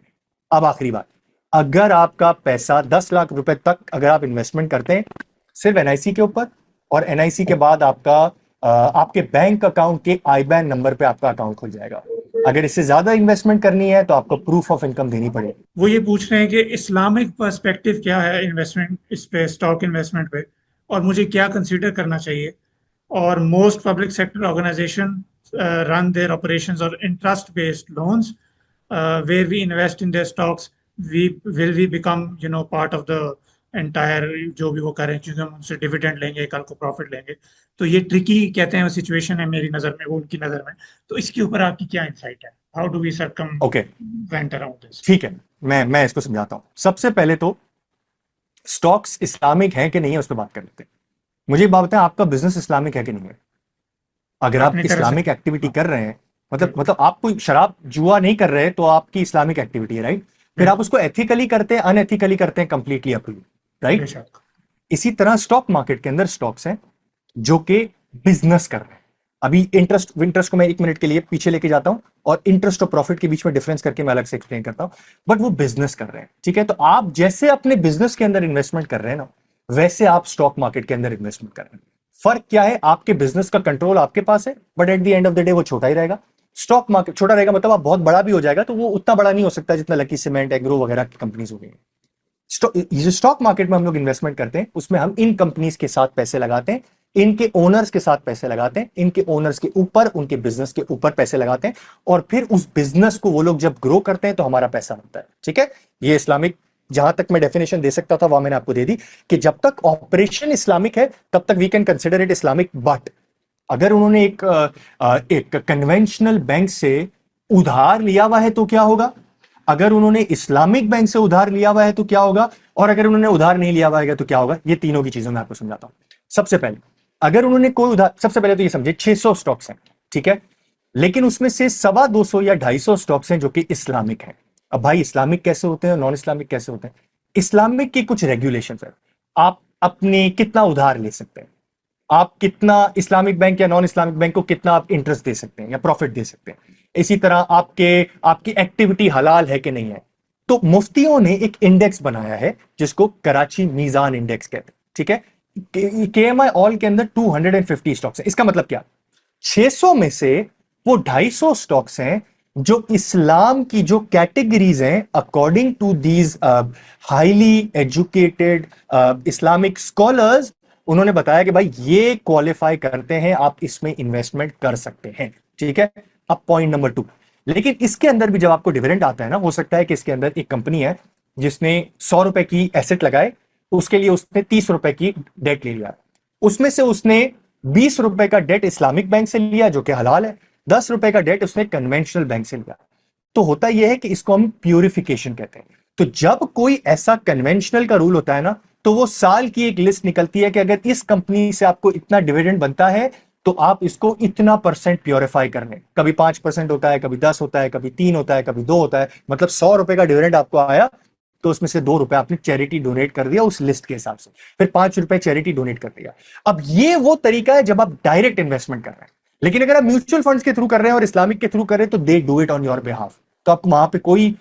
अब आखिरी बात, अगर आपका पैसा 10 लाख रुपए तक अगर आप इन्वेस्टमेंट करते हैं सिर्फ एनआईसी के ऊपर, और एनआईसी के बाद आपका आपके बैंक अकाउंट के आईबैन नंबर पे आपका अकाउंट खुल जाएगा। अगर इससे ज्यादा इन्वेस्टमेंट करनी है तो आपको प्रूफ ऑफ इनकम देनी पड़ेगी। वो ये पूछ रहे हैं कि इस्लामिक पर्सपेक्टिव क्या है इन्वेस्टमेंट इस पे, स्टॉक इन्वेस्टमेंट पे, और मुझे क्या कंसीडर करना चाहिए। और most public sector organization run their operations on interest-based loans, where we invest in their stocks. We become part of the entire जो भी वो करें, क्योंकि हम उनसे डिविडेंड लेंगे, कल को प्रॉफिट लेंगे। तो ये ट्रिकी कहते हैं सिचुएशन है मेरी नजर में, वो उनकी नजर में। तो इसके ऊपर आपकी क्या इंसाइट है? हाउ डू वी सरकम ओके, वेंट अराउंड दिस? ठीक है, मैं इसको समझाता हूं। सबसे पहले तो स्टॉक्स इस्लामिक है कि नहीं है उस पर बात कर लेते हैं। मुझे एक बात बताएं, आपका बिजनेस इस्लामिक है कि नहीं है? अगर आप अपनी तरह से। इस्लामिक एक्टिविटी हाँ, कर रहे हैं, मतलब बिल्कुल। मतलब आप कोई शराब जुआ नहीं कर रहे, तो आपकी इस्लामिक एक्टिविटी है, राइट? फिर आप बिल्कुल। उसको एथिकली करते हैं, अनएथिकली करते हैं, completely up to you, right? बेशक। इसी तरह स्टॉक मार्केट के अंदर स्टॉक्स हैं जो कि बिजनेस कर रहे हैं। अभी इंटरेस्ट विंटरेस्ट को मैं 1 मिनट के लिए पीछे लेके जाता हूं और इंटरेस्ट और प्रॉफिट के बीच में डिफरेंस करके मैं अलग से एक्सप्लेन करता हूं। बट वो बिजनेस कर रहे हैं, ठीक है? तो आप जैसे अपने बिजनेस के अंदर इन्वेस्टमेंट कर रहे हैं ना, वैसे आप स्टॉक मार्केट के अंदर इन्वेस्टमेंट कर रहे हैं। फर्क क्या है? आपके बिजनेस का कंट्रोल आपके पास है, but at the end of the day वो छोटा ही रहेगा। स्टॉक मार्केट छोटा रहेगा मतलब आप बहुत बड़ा भी हो जाएगा तो वो उतना बड़ा नहीं हो सकता जितना लकी सीमेंट, एग्रो वगैरह की कंपनीज हो गई। ये जो स्टॉक मार्केट में हम लोग इन्वेस्टमेंट करते हैं, उसमें हम इन कंपनीज के साथ पैसे लगाते हैं, इनके ओनर्स के साथ पैसे लगाते हैं, इनके ओनर्स के ऊपर, उनके बिजनेस के ऊपर पैसे लगाते हैं, और फिर उस बिजनेस को वो लोग जब ग्रो करते हैं तो हमारा पैसा बनता है, ठीक है? ये इस्लामिक, जहां तक मैं डेफिनेशन दे सकता था वह मैंने आपको दे दी कि जब तक ऑपरेशन इस्लामिक है तब तक we can consider it Islamic. But अगर उन्होंने एक कन्वेंशनल बैंक से उधार लिया हुआ है तो क्या होगा? अगर उन्होंने इस्लामिक बैंक से उधार लिया हुआ है तो क्या होगा? और अगर उन्होंने उधार नहीं लिया हुआ है तो क्या होगा? ये तीनों की चीजों में आपको समझाता हूं। सबसे पहले, अगर उन्होंने कोई उधार, सबसे पहले तो ये समझे 600 स्टॉक्स हैं, ठीक है? लेकिन उसमें से 250 या 250 स्टॉक्स हैं जो कि इस्लामिक हैं। अब भाई इस्लामिक कैसे होते हैं, नॉन इस्लामिक कैसे होते हैं? इस्लामिक की कुछ रेगुलेशंस है। आप अपने कितना उधार ले सकते हैं, आप कितना इस्लामिक बैंक या नॉन इस्लामिक बैंक को कितना आप इंटरेस्ट दे सकते हैं या प्रॉफिट दे सकते हैं। इसी तरह आपकी एक्टिविटी हलाल है कि नहीं है। तो मुफ्तियों ने एक इंडेक्स बनाया है जिसको कराची मीजान इंडेक्स कहते हैं, ठीक है? केएमआई ऑल के अंदर 250 स्टॉक्स हैं। इसका मतलब क्या? 600 में से वो 250 स्टॉक्स हैं जो इस्लाम की जो कैटेगरीज हैं according to these highly educated Islamic scholars, उन्होंने बताया कि भाई ये क्वालिफाई करते हैं, आप इसमें इन्वेस्टमेंट कर सकते हैं, ठीक है? अब पॉइंट नंबर 2, लेकिन इसके अंदर भी जब आपको डिविडेंड आता है ना, हो सकता है कि इसके अंदर एक कंपनी है जिसने 100 रुपए की एसेट लगाए, उसके लिए उसने 30 रुपए की डेट ले लिया, उसमें से उसने 20 रुपए का डेट इस्लामिक बैंक से लिया जो कि हलाल है, 10 रुपए का डेट उसने कन्वेंशनल बैंक से लिया। तो होता यह है कि इसको हम प्यूरिफिकेशन कहते हैं। तो जब कोई ऐसा कन्वेंशनल का रूल होता है ना, तो वो साल की एक लिस्ट निकलती है कि अगर इस कंपनी से आपको इतना डिविडेंड बनता है तो आप इसको इतना परसेंट प्योरीफाई कर लें। कभी 5% होता है, कभी 10 होता है, कभी 3 होता है, कभी 2 होता है। मतलब 100 रुपए का डिविडेंड आपको आया तो उसमें से 2 रुपए आपने चैरिटी डोनेट कर दिया उस लिस्ट के हिसाब से, फिर 5 रुपए चैरिटी डोनेट कर दिया। अब ये वो तरीका है जब आप डायरेक्ट इन्वेस्टमेंट कर रहे हैं। लेकिन अगर आप म्यूचुअल फंड्स के थ्रू कर रहे हैं और इस्लामिक के थ्रू कर रहे हैं तो दे do it on your behalf. तो आपको वहां पे कोई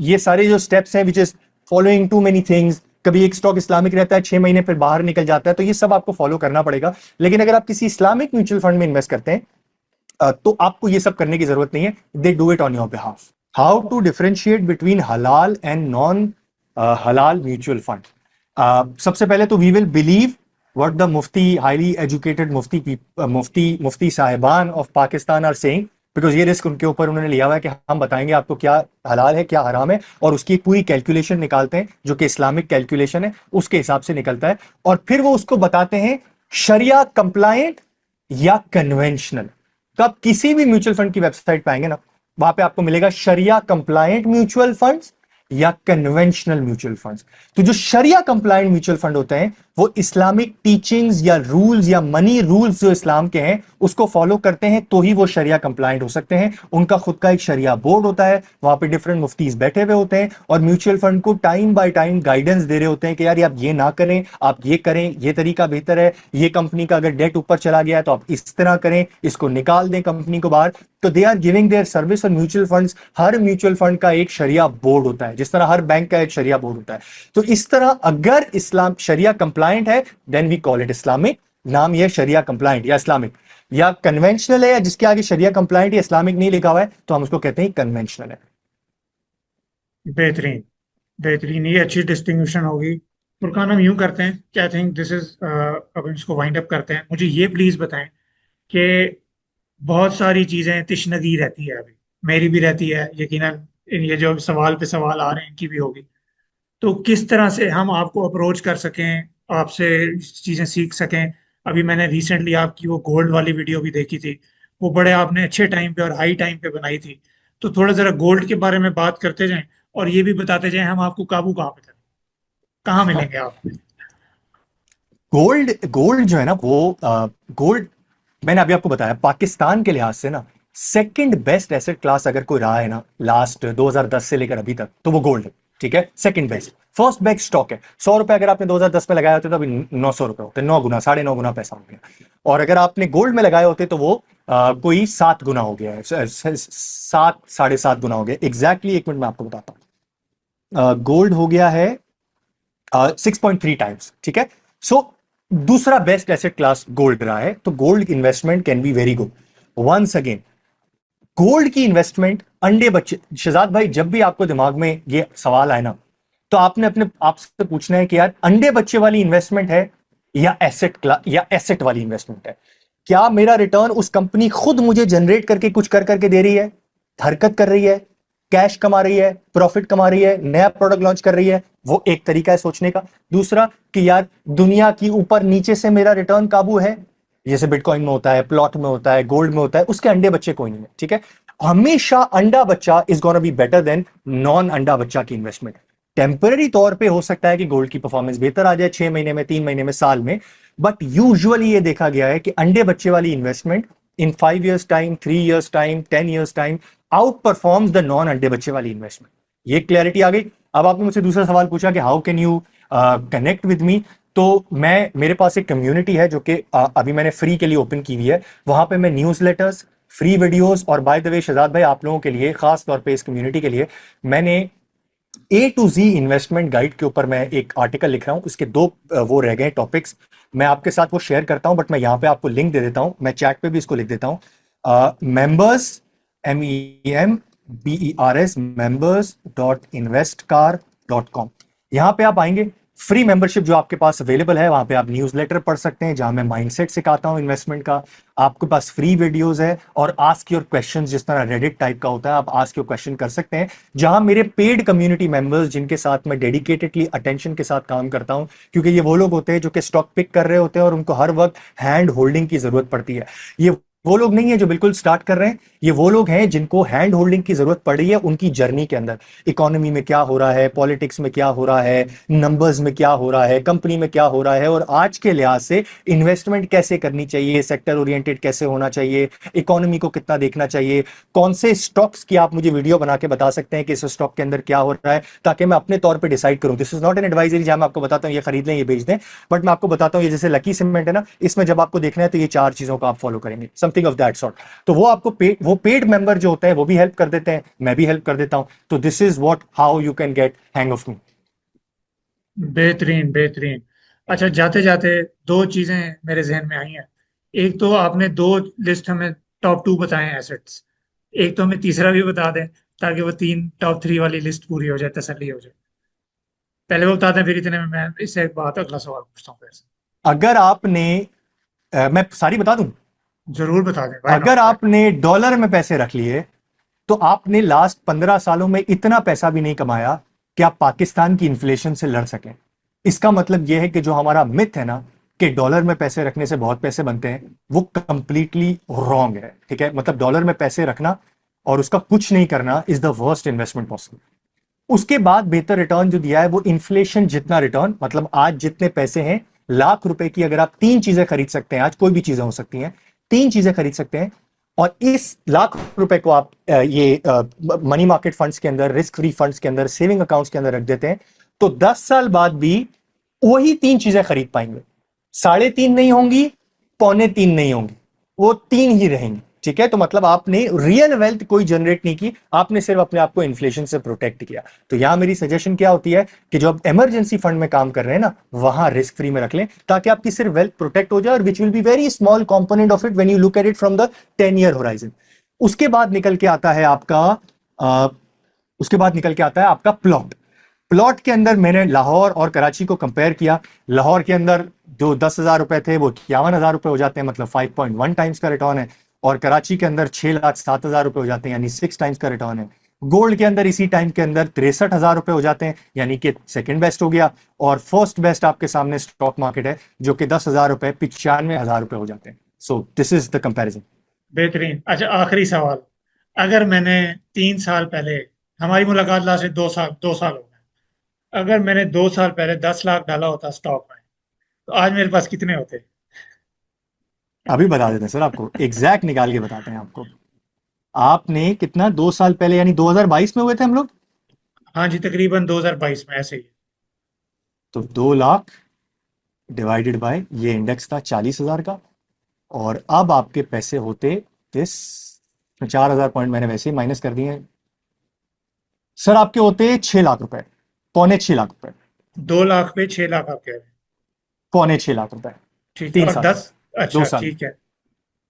ये सारे जो स्टेप्स हैं which is following to many things, कभी एक स्टॉक इस्लामिक रहता है 6 महीने फिर बाहर निकल जाता है, तो ये सब आपको फॉलो करना पड़ेगा। लेकिन अगर आप किसी इस्लामिक म्यूचुअल फंड में इन्वेस्ट करते हैं तो आपको ये सब करने की जरूरत नहीं है, they do it on your behalf. How to differentiate between halal and non halal mutual fund? सबसे पहले तो we will believe what the mufti, highly educated मुफ्ती साहिबान of Pakistan are saying, because ये रिस्क उनके ऊपर उन्होंने लिया हुआ है कि हम बताएंगे आपको क्या हलाल है क्या हराम है, और उसकी एक पूरी कैलकुलेशन निकालते हैं जो कि इस्लामिक कैलकुलेशन है, उसके हिसाब से निकलता है, और फिर वो उसको बताते हैं शरिया कंप्लायंट या कन्वेंशनल। तो आप किसी भी म्यूचुअल फंड की वेबसाइट पे आएंगे ना, वहां पे आपको मिलेगा शरिया कंप्लायंट म्यूचुअल फंड्स या कन्वेंशनल म्यूचुअल फंड्स। तो जो शरिया कंप्लायंट म्यूचुअल फंड होते हैं वो इस्लामिक टीचिंग्स या रूल्स या मनी रूल्स जो इस्लाम के हैं उसको फॉलो करते हैं, तो ही वो शरिया कंप्लायंट हो सकते हैं। उनका खुद का एक शरिया बोर्ड होता है, वहां पे डिफरेंट मुफ्तीज बैठे हुए होते हैं और म्यूचुअल फंड को टाइम बाय टाइम गाइडेंस दे रहे होते हैं कि यार आप ये ना करें, आप ये करें, ये तरीका बेहतर है, ये कंपनी का अगर डेट ऊपर चला गया है तो आप इस तरह करें, इसको निकाल दें कंपनी को बाहर। तो they are giving their service. और म्यूचुअल फंड्स, हर म्यूचुअल फंड का एक शरिया बोर्ड होता है, जिस तरह हर बैंक का एक शरिया बोर्ड होता है। तो इस तरह अगर इस्लाम शरिया कंप्लायंट है then we call it Islamic. नाम ये शरिया कंप्लायंट या इस्लामिक। या कन्वेंशनल है या जिसके आगे शरिया कंप्लायंट या इस्लामिक नहीं लिखा हुआ है तो हम उसको कहते हैं कन्वेंशनल है। बेहतरीन, बेहतरीन, ये अच्छी डिस्टिंग्विशन होगी। फुरकान, हम यूं करते हैं कि आई थिंक दिस इज, अब हम इसको वाइंड अप करते हैं। मुझे ये प्लीज बताएं कि बहुत सारी चीजें तिश्नगी रहती है अभी, मेरी भी रहती है यकीनन, ये जो सवाल पे सवाल आ रहे हैं इनकी भी होगी। तो किस तरह से हम आपको अप्रोच कर सकें, आपसे चीजें सीख सकें। अभी मैंने रिसेंटली आपकी वो गोल्ड वाली वीडियो भी देखी थी, वो बड़े आपने अच्छे टाइम पे और हाई टाइम पे बनाई थी। तो थोड़ा जरा गोल्ड के बारे में बात करते जाएं और ये भी बताते जाएं हम आपको काबू कहाँ पे करें, कहाँ मिलेंगे आप। गोल्ड गोल्ड जो है ना वो गोल्ड, मैंने अभी आपको बताया पाकिस्तान के लिहाज से ना सेकंड बेस्ट एसेट क्लास अगर कोई रहा है ना लास्ट 2010 से लेकर अभी तक तो वो गोल्ड है। ठीक है, second best. First best stock है। 100 रुपए अगर आपने 2010 में लगाए होते तो अभी 900 रुपए होते, 9 गुना, 9.5 गुना पैसा हो गया। और अगर आपने गोल्ड में लगाए होते तो वो कोई 7 गुना हो गया है, 7 साढ़े 7 गुना हो गया एग्जैक्टली। एक मिनट में आपको बताता हूँ। गोल्ड हो गया है 6.3 टाइम्स। ठीक है, सो दूसरा बेस्ट एसेट क्लास गोल्ड रहा है। तो gold investment can be very good. Once again, gold की इन्वेस्टमेंट अंडे बच्चे, शहजाद भाई जब भी आपको दिमाग में ये सवाल आए ना तो आपने अपने आप से पूछना है कि यार अंडे बच्चे वाली इन्वेस्टमेंट है या एसेट वाली इन्वेस्टमेंट है। क्या मेरा रिटर्न उस कंपनी खुद मुझे जनरेट करके कुछ कर करके दे रही है, हरकत कर रही है, कैश कमा रही है, प्रॉफिट कमा रही है, नया प्रोडक्ट लॉन्च कर रही है? वो एक तरीका है सोचने का। दूसरा कि यार दुनिया की ऊपर नीचे से मेरा रिटर्न काबू है, जैसे बिटकॉइन में होता है, प्लॉट में होता है, गोल्ड में होता है, उसके अंडे बच्चे कोई नहीं है। ठीक है, हमेशा अंडा बच्चा is gonna be better than non अंडा बच्चा की इन्वेस्टमेंट। टेम्पररी तौर पे हो सकता है कि गोल्ड की परफॉर्मेंस बेहतर आ जाए 6 महीने में, 3 महीने में, साल में, बट यूजुअली ये देखा गया है कि अंडे बच्चे वाली investment in 5 years time, 3 years time, 10 years time out performs the non अंडे बच्चे वाली इन्वेस्टमेंट। ये क्लैरिटी आ गई। अब आपने मुझसे दूसरा सवाल पूछा कि how can you connect with me. तो मेरे पास एक कम्युनिटी है जो कि अभी मैंने फ्री के लिए ओपन की हुई है। वहां पे मैं न्यूज़लेटर्स, फ्री वीडियोस, और बाय द वे शहजाद भाई आप लोगों के लिए, खास तौर पे इस कम्युनिटी के लिए, मैंने A to Z investment guide के ऊपर मैं एक आर्टिकल लिख रहा हूं। उसके दो वो रह गए टॉपिक्स, मैं आपके साथ वो शेयर करता हूं, बट मैं यहां पे आपको लिंक दे देता हूं, मैं चैट पे भी इसको लिख देता हूं। Members, MEMBERS, members.investcar.com। यहां पे आप आएंगे, फ्री मेंबरशिप जो आपके पास अवेलेबल है, वहां पे आप न्यूज़लेटर पढ़ सकते हैं जहां मैं माइंडसेट सिखाता हूं इन्वेस्टमेंट का। आपके पास फ्री वीडियोस है और आस्क योर क्वेश्चंस, जिस तरह रेडिट टाइप का होता है, आप आस्क योर क्वेश्चन कर सकते हैं। जहां मेरे पेड कम्युनिटी मेंबर्स, जिनके साथ मैं डेडिकेटेडली अटेंशन के साथ काम करता हूं, क्योंकि ये वो लोग होते हैं जो कि स्टॉक पिक कर रहे होते हैं और उनको हर वक्त हैंड होल्डिंग की जरूरत पड़ती है। ये वो लोग नहीं है जो बिल्कुल स्टार्ट कर रहे हैं, ये वो लोग हैं जिनको हैंड होल्डिंग की जरूरत पड़ रही है उनकी जर्नी के अंदर। इकोनॉमी में क्या हो रहा है, पॉलिटिक्स में क्या हो रहा है, नंबर्स में क्या हो रहा है, कंपनी में क्या हो रहा है, और आज के लिहाज से इन्वेस्टमेंट कैसे करनी चाहिए, सेक्टर ओरिएंटेड कैसे होना चाहिए, इकोनॉमी को कितना देखना चाहिए, कौन से स्टॉक्स की आप मुझे वीडियो बना के बता सकते हैं कि इस स्टॉक के अंदर क्या हो रहा है, ताकि मैं अपने तौर पर डिसाइड करूं। This is not an advisory जहां मैं आपको बताता हूं ये खरीद लें, ये बेच दें, बट मैं आपको बताता हूं ये जैसे लकी सीमेंट है ना, इसमें जब आपको देखना है तो ये 4 चीजों का आप फॉलो करेंगे, समथिंग ऑफ दैट सॉर्ट। तो वो आपको वो पेड मेंबर जो होता है वो भी हेल्प कर देते हैं, मैं भी हेल्प कर देता हूं। तो this is what how you can get hang of me. बेहतरीन, बेहतरीन। अच्छा, जाते जाते दो चीजें मेरे जहन में आई हैं। एक तो आपने दो लिस्ट हमें टॉप टू बताए हैं एसेट्स, एक तो हमें तीसरा भी बता दें ताकि वो तीन टॉप थ्री वाली लिस्ट पूरी हो जाए, तसल्ली हो जाए। पहले वो बता दें, फिर इतने में मैं इससे एक बात, अगला सवाल पूछता हूँ फिर से। अगर आपने मैं सारी बता दूं। जरूर बता दें, व्हाई अगर नॉट, व्हाई। आपने डॉलर में पैसे रख लिए तो आपने लास्ट 15 सालों में इतना पैसा भी नहीं कमाया कि आप पाकिस्तान की इन्फ्लेशन से लड़ सकें। इसका मतलब यह है कि जो हमारा मिथ है ना कि डॉलर में पैसे रखने से बहुत पैसे बनते हैं, वो कंप्लीटली रॉन्ग है। ठीक है, मतलब डॉलर में पैसे रखना और उसका कुछ नहीं करना is the worst investment possible. उसके बाद बेहतर रिटर्न जो दिया है वो इन्फ्लेशन जितना रिटर्न, मतलब आज जितने पैसे हैं, लाख रुपए की अगर आप तीन चीजें खरीद सकते हैं, आज कोई भी चीजें हो सकती हैं, तीन चीजें खरीद सकते हैं, और इस लाख रुपए को आप ये मनी मार्केट फंड्स के अंदर, रिस्क फ्री फंड्स के अंदर, सेविंग अकाउंट्स के अंदर रख देते हैं, तो 10 साल बाद भी वही तीन चीजें खरीद पाएंगे। 3.5 नहीं होंगी, 3.25 नहीं होंगी, वो तीन ही रहेंगी। ठीक है, तो मतलब आपने रियल वेल्थ कोई जनरेट नहीं की, आपने सिर्फ अपने आप को इन्फ्लेशन से प्रोटेक्ट किया। तो यहां मेरी सजेशन क्या होती है कि जो आप इमरजेंसी फंड में काम कर रहे हैं ना, वहां रिस्क फ्री में रख लें, ताकि आपकी सिर्फ वेल्थ प्रोटेक्ट हो जाए, और which will be very small component of it when you look at it from the 10 year horizon. उसके बाद निकल के आता है आपका अ, उसके बाद निकल के आता है आपका प्लॉट। प्लॉट के अंदर मैंने लाहौर और कराची को कंपेयर किया। लाहौर के अंदर जो 10,000 रुपए थे वो 51,000 रुपए हो जाते हैं, मतलब 5.1 टाइम्स का रिटर्न है। और कराची के अंदर 6,07,000 रुपए हो जाते हैं, यानी 6 टाइम्स का रिटर्न है। गोल्ड के अंदर इसी टाइम के अंदर 63,000 रुपए हो जाते हैं, यानी कि सेकंड बेस्ट हो गया। और फर्स्ट बेस्ट आपके सामने स्टॉक मार्केट है, जो कि 10,000 रुपए 95,000 रुपए हो जाते हैं। सो दिस इज द कंपेरिजन। बेहतरीन। अच्छा, आखिरी सवाल। अगर मैंने 3 साल पहले, हमारी मुलाकात लास्ट से 2 साल हो गए, अगर मैंने 2 साल पहले 10 लाख डाला होता स्टॉक में, तो आज मेरे पास कितने होते? अभी बता देते हैं सर, आपको एग्जैक्ट निकाल के बताते हैं आपको। आपने कितना 2 साल पहले, यानी 2022 में हुए थे हम लोग, हाँ जी, तकरीबन 2022 में ऐसे ही। तो 2 लाख डिवाइडेड बाय ये इंडेक्स था 40,000 का, और अब आपके पैसे होते इस 4,000 पॉइंट मैंने वैसे ही माइनस कर दिए हैं सर, आपके होते 6 लाख रुपए, 6.25 लाख रुपए, 2 लाख पे 6 लाख आप कह रहे हैं? 6.25 लाख रुपए, ठीक है। तीन और साल में 10? दो अच्छा, साल में ठीक है।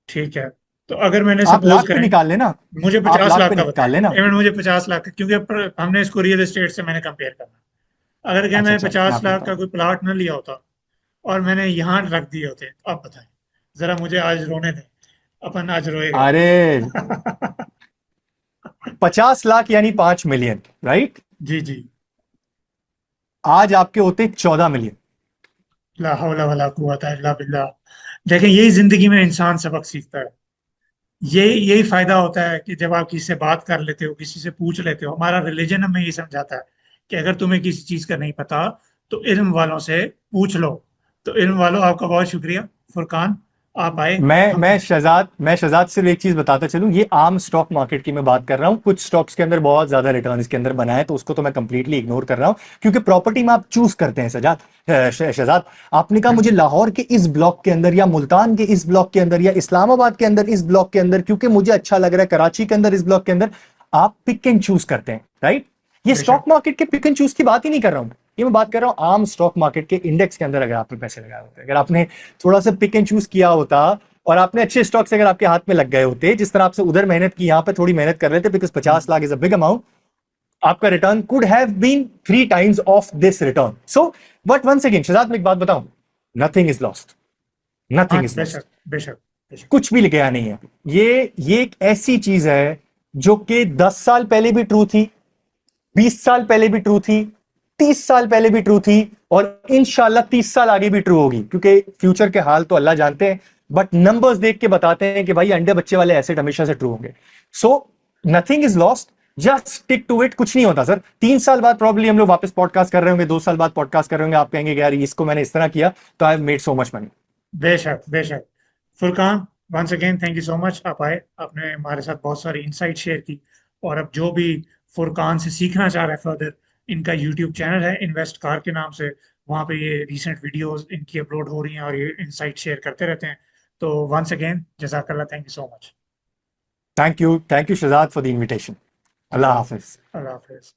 ठीक है। तो अगर मैंने आप सपोज लाख पे करें, निकाल लेना, मुझे आप पचास लाख लाख पे का निकाल बताएं, लेना। इवन मुझे 50 लाख का, क्योंकि हमने इसको रियल एस्टेट से मैंने कंपेयर करना। अगर क्या अच्छा मैंने अच्छा, मैं पचास आपको लाख का बताता कोई प्लाट न लिया होता और मैंने यहाँ रख दिए होते, तो आप बताएं। जरा मुझे आज रोने दें, अपन आज हूं। रोएगा। अरे 50 लाख यानी 5 मिलियन, राइट? जी जी। आज आपके होते 14 मिलियन। ला हौला वला कुव्वता इल्ला बिल्लाह। देखें, यही जिंदगी में इंसान सबक सीखता है। यही फायदा होता है कि जब आप किसी से बात कर लेते हो, किसी से पूछ लेते हो। हमारा रिलीजन हमें ये समझाता है कि अगर तुम्हें किसी चीज का नहीं पता, तो इल्म वालों से पूछ लो। तो इल्म वालों, आपका बहुत शुक्रिया। फुरकान, आप आए। हम मैं शहजाद सिर्फ एक चीज बताता चलूं, ये आम स्टॉक मार्केट की मैं बात कर रहा हूं। कुछ स्टॉक्स के अंदर बहुत ज्यादा रिटर्न इसके अंदर बनाए, तो उसको तो मैं कंप्लीटली इग्नोर कर रहा हूं, क्योंकि प्रॉपर्टी में आप चूज करते हैं सजाद। शहजाद, आपने कहा मुझे लाहौर के इस ब्लॉक के अंदर, या मुल्तान के इस ब्लॉक के अंदर, या इस्लामाबाद के अंदर इस ब्लॉक के अंदर, क्योंकि मुझे अच्छा लग रहा है, कराची के अंदर इस ब्लॉक के अंदर, आप पिक एंड चूज करते हैं, राइट? ये बेशक। स्टॉक मार्केट के पिक एंड चूज की बात ही नहीं कर रहा हूं, ये मैं बात कर रहा हूं आम स्टॉक मार्केट के इंडेक्स के अंदर। अगर आपने पैसे लगाए होते, अगर आपने थोड़ा सा पिक एंड चूज किया होता, और आपने अच्छे स्टॉक्स अगर आपके हाथ में लग गए होते, जिस तरह आपसे उधर मेहनत की, यहां पे थोड़ी मेहनत कर रहे थे, because 50 lakh is a big amount, आपका return could have been 3 times of this return. So but once again Shahzad, मैं एक बात बताऊं, नथिंग इज लॉस्ट, हाँ, नथिंग इज लॉस्ट। बेशक बेशक बेशक। कुछ भी गया नहीं है। ये एक ऐसी चीज है जो कि 10 साल पहले भी ट्रू थी, 20 साल पहले भी ट्रू थी, 30 साल पहले भी ट्रू थी, और इंशाल्लाह 30 साल आगे भी ट्रू होगी, क्योंकि फ्यूचर के हाल तो अल्लाह जानते हैं। बट नंबर्स देख के बताते हैं कि भाई अंडे बच्चे वाले एसेट हमेशा से ट्रू होंगे। So nothing is lost, just stick to it. कुछ नहीं होता सर, 3 साल बाद प्रॉब्लली हम लोग वापस पॉडकास्ट कर रहे होंगे, 2 साल बाद पॉडकास्ट कर रहे होंगे, आप कहेंगे कि यार इसको मैंने इस तरह किया तो I made so much money. बेशक बेशक। Furqan, once again thank you so much, आप आए, आपने हमारे साथ बहुत सारी इंसाइट शेयर की। और अब जो भी फुरकान से सीखना चाह रहा है फर्दर, इनका यूट्यूब चैनल है इन्वेस्ट कार के नाम से। वहाँ पे ये रिसेंट वीडियोस इनकी अपलोड हो रही हैं और ये इंसाइट शेयर करते रहते हैं। तो वंस अगेन जजाकल्ला, thank you so much. Thank you Shahzad for the invitation. Allah Allah हाफिज। हाफिज। अल्लाह हाफिज।